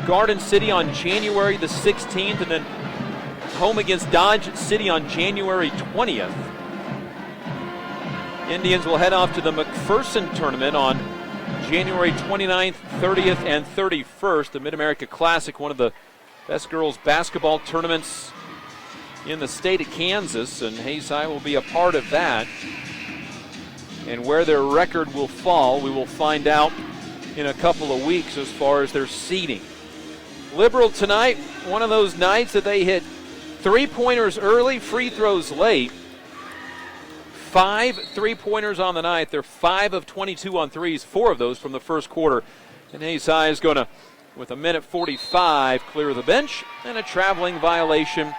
Garden City on January the 16th, and then home against Dodge City on January 20th. Indians will head off to the McPherson tournament on January 29th, 30th, and 31st. The Mid-America Classic, one of the best girls basketball tournaments in the state of Kansas, and Hayes High will be a part of that. And where their record will fall, we will find out in a couple of weeks as far as their seeding. Liberal tonight, one of those nights that they hit 3-pointers early, free throws late. 5 3-pointers on the night. They're 5 of 22 on threes, 4 of those from the first quarter. And Hayes High is going to, with 1:45, clear the bench, and a traveling violation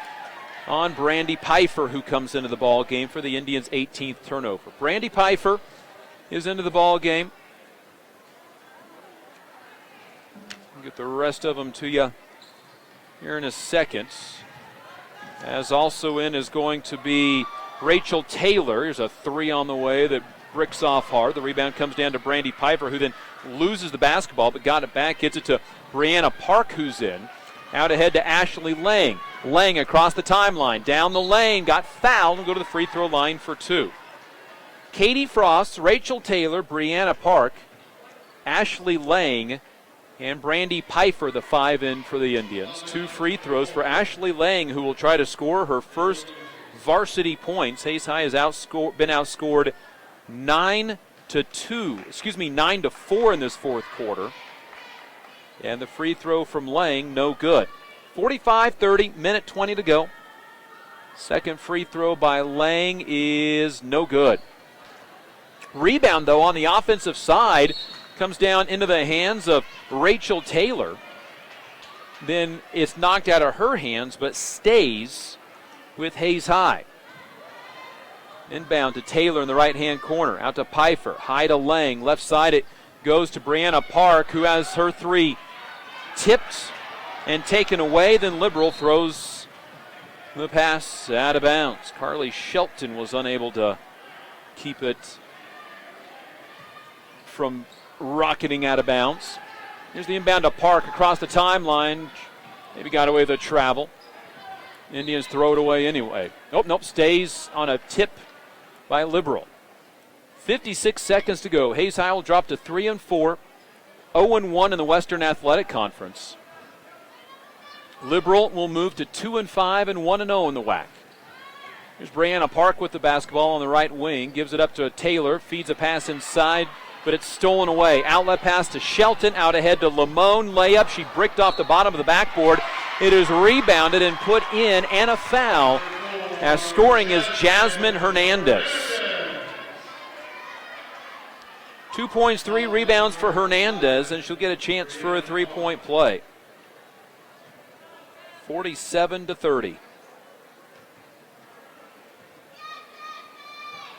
on Brandy Pfeiffer, who comes into the ball game for the Indians' 18th turnover. Brandy Pfeiffer is into the ball game. I'll get the rest of them to you here in a second. As also in is going to be Rachel Taylor. Here's a 3 on the way that bricks off hard. The rebound comes down to Brandy Pfeiffer, who then loses the basketball but got it back. Gets it to Brianna Park, who's in. Out ahead to Ashley Lang. Lang across the timeline. Down the lane. Got fouled and go to the free throw line for 2. Katie Frost, Rachel Taylor, Brianna Park, Ashley Lang, and Brandy Pfeiffer, the 5 in for the Indians. 2 free throws for Ashley Lang, who will try to score her first varsity points. Hayes High has been outscored 9 to 4 in this fourth quarter. And the free throw from Lang, no good. 45-30, minute 20 to go. Second free throw by Lang is no good. Rebound, though, on the offensive side comes down into the hands of Rachel Taylor. Then it's knocked out of her hands, but stays with Hayes High. Inbound to Taylor in the right-hand corner. Out to Pfeiffer. High to Lang. Left side it goes to Brianna Park, who has her 3 tipped and taken away. Then Liberal throws the pass out of bounds. Carly Shelton was unable to keep it from rocketing out of bounds. Here's the inbound to Park across the timeline. Maybe got away with a travel. Indians throw it away anyway. Nope, stays on a tip by Liberal. 56 seconds to go. Hayes High will drop to 3-4, 0-1 in the Western Athletic Conference. Liberal will move to 2-5 and 1-0 in the WAC. Here's Brianna Park with the basketball on the right wing. Gives it up to Taylor. Feeds a pass inside, but it's stolen away. Outlet pass to Shelton. Out ahead to Lamone. Layup. She bricked off the bottom of the backboard. It is rebounded and put in, and a foul, as scoring is Jasmine Hernandez. 2 points, 3 rebounds for Hernandez, and she'll get a chance for a three-point play. 47-30.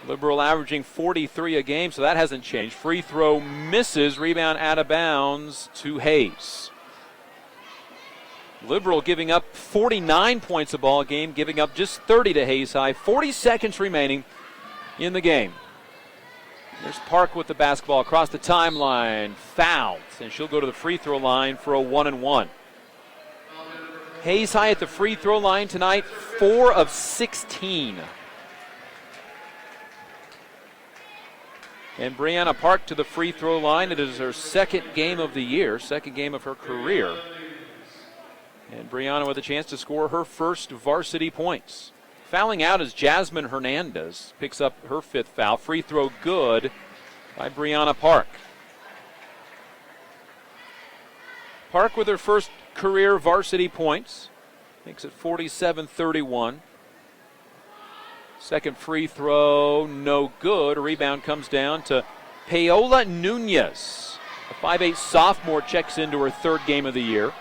Liberal averaging 43 a game, so that hasn't changed. Free throw misses, rebound out of bounds to Hayes. Liberal giving up 49 points a ball game, giving up just 30 to Hayes High. 40 seconds remaining in the game. There's Park with the basketball across the timeline, fouled, and she'll go to the free throw line for a 1-1. Hayes High at the free throw line tonight, 4 of 16. And Brianna Park to the free throw line. It is her second game of the year, second game of her career. And Brianna with a chance to score her first varsity points. Fouling out is Jasmine Hernandez. Picks up her 5th foul. Free throw good by Brianna Park. Park with her first career varsity points. Makes it 47-31. Second free throw, no good. A rebound comes down to Paola Nunez. A 5'8 sophomore checks into her 3rd game of the year.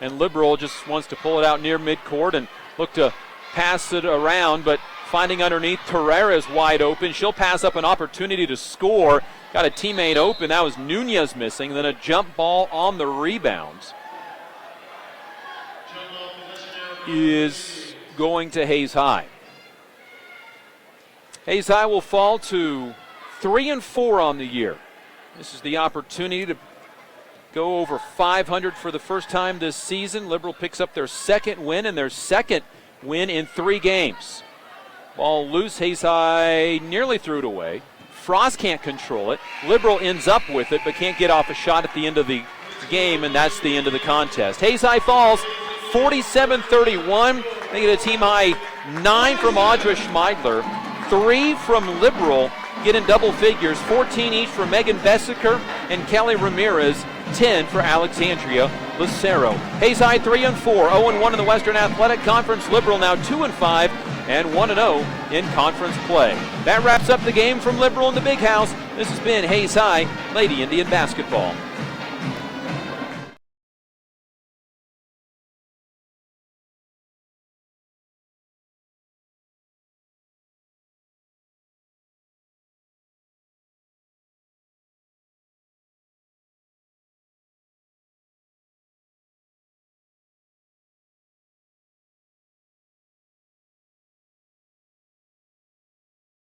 And Liberal just wants to pull it out near midcourt and look to pass it around, but finding underneath, Terrera's wide open. She'll pass up an opportunity to score. Got a teammate open. That was Nunez missing. Then a jump ball on the rebounds is going to Hayes High. Hayes High will fall to 3-4 on the year. This is the opportunity to go over 500 for the first time this season. Liberal picks up their 2nd win and their 2nd win in 3 games. Ball loose, Hayes High nearly threw it away. Frost can't control it. Liberal ends up with it, but can't get off a shot at the end of the game, and that's the end of the contest. Hayes High falls 47-31. They get a team high 9 from Audra Schmeidler, 3 from Liberal, get in double figures, 14 each for Megan Bessiker and Kelly Ramirez, 10 for Alexandria Lucero. Hayes High 3-4, 0-1 in the Western Athletic Conference. Liberal now 2-5 and 1-0 in conference play. That wraps up the game from Liberal in the Big House. This has been Hayes High Lady Indian Basketball.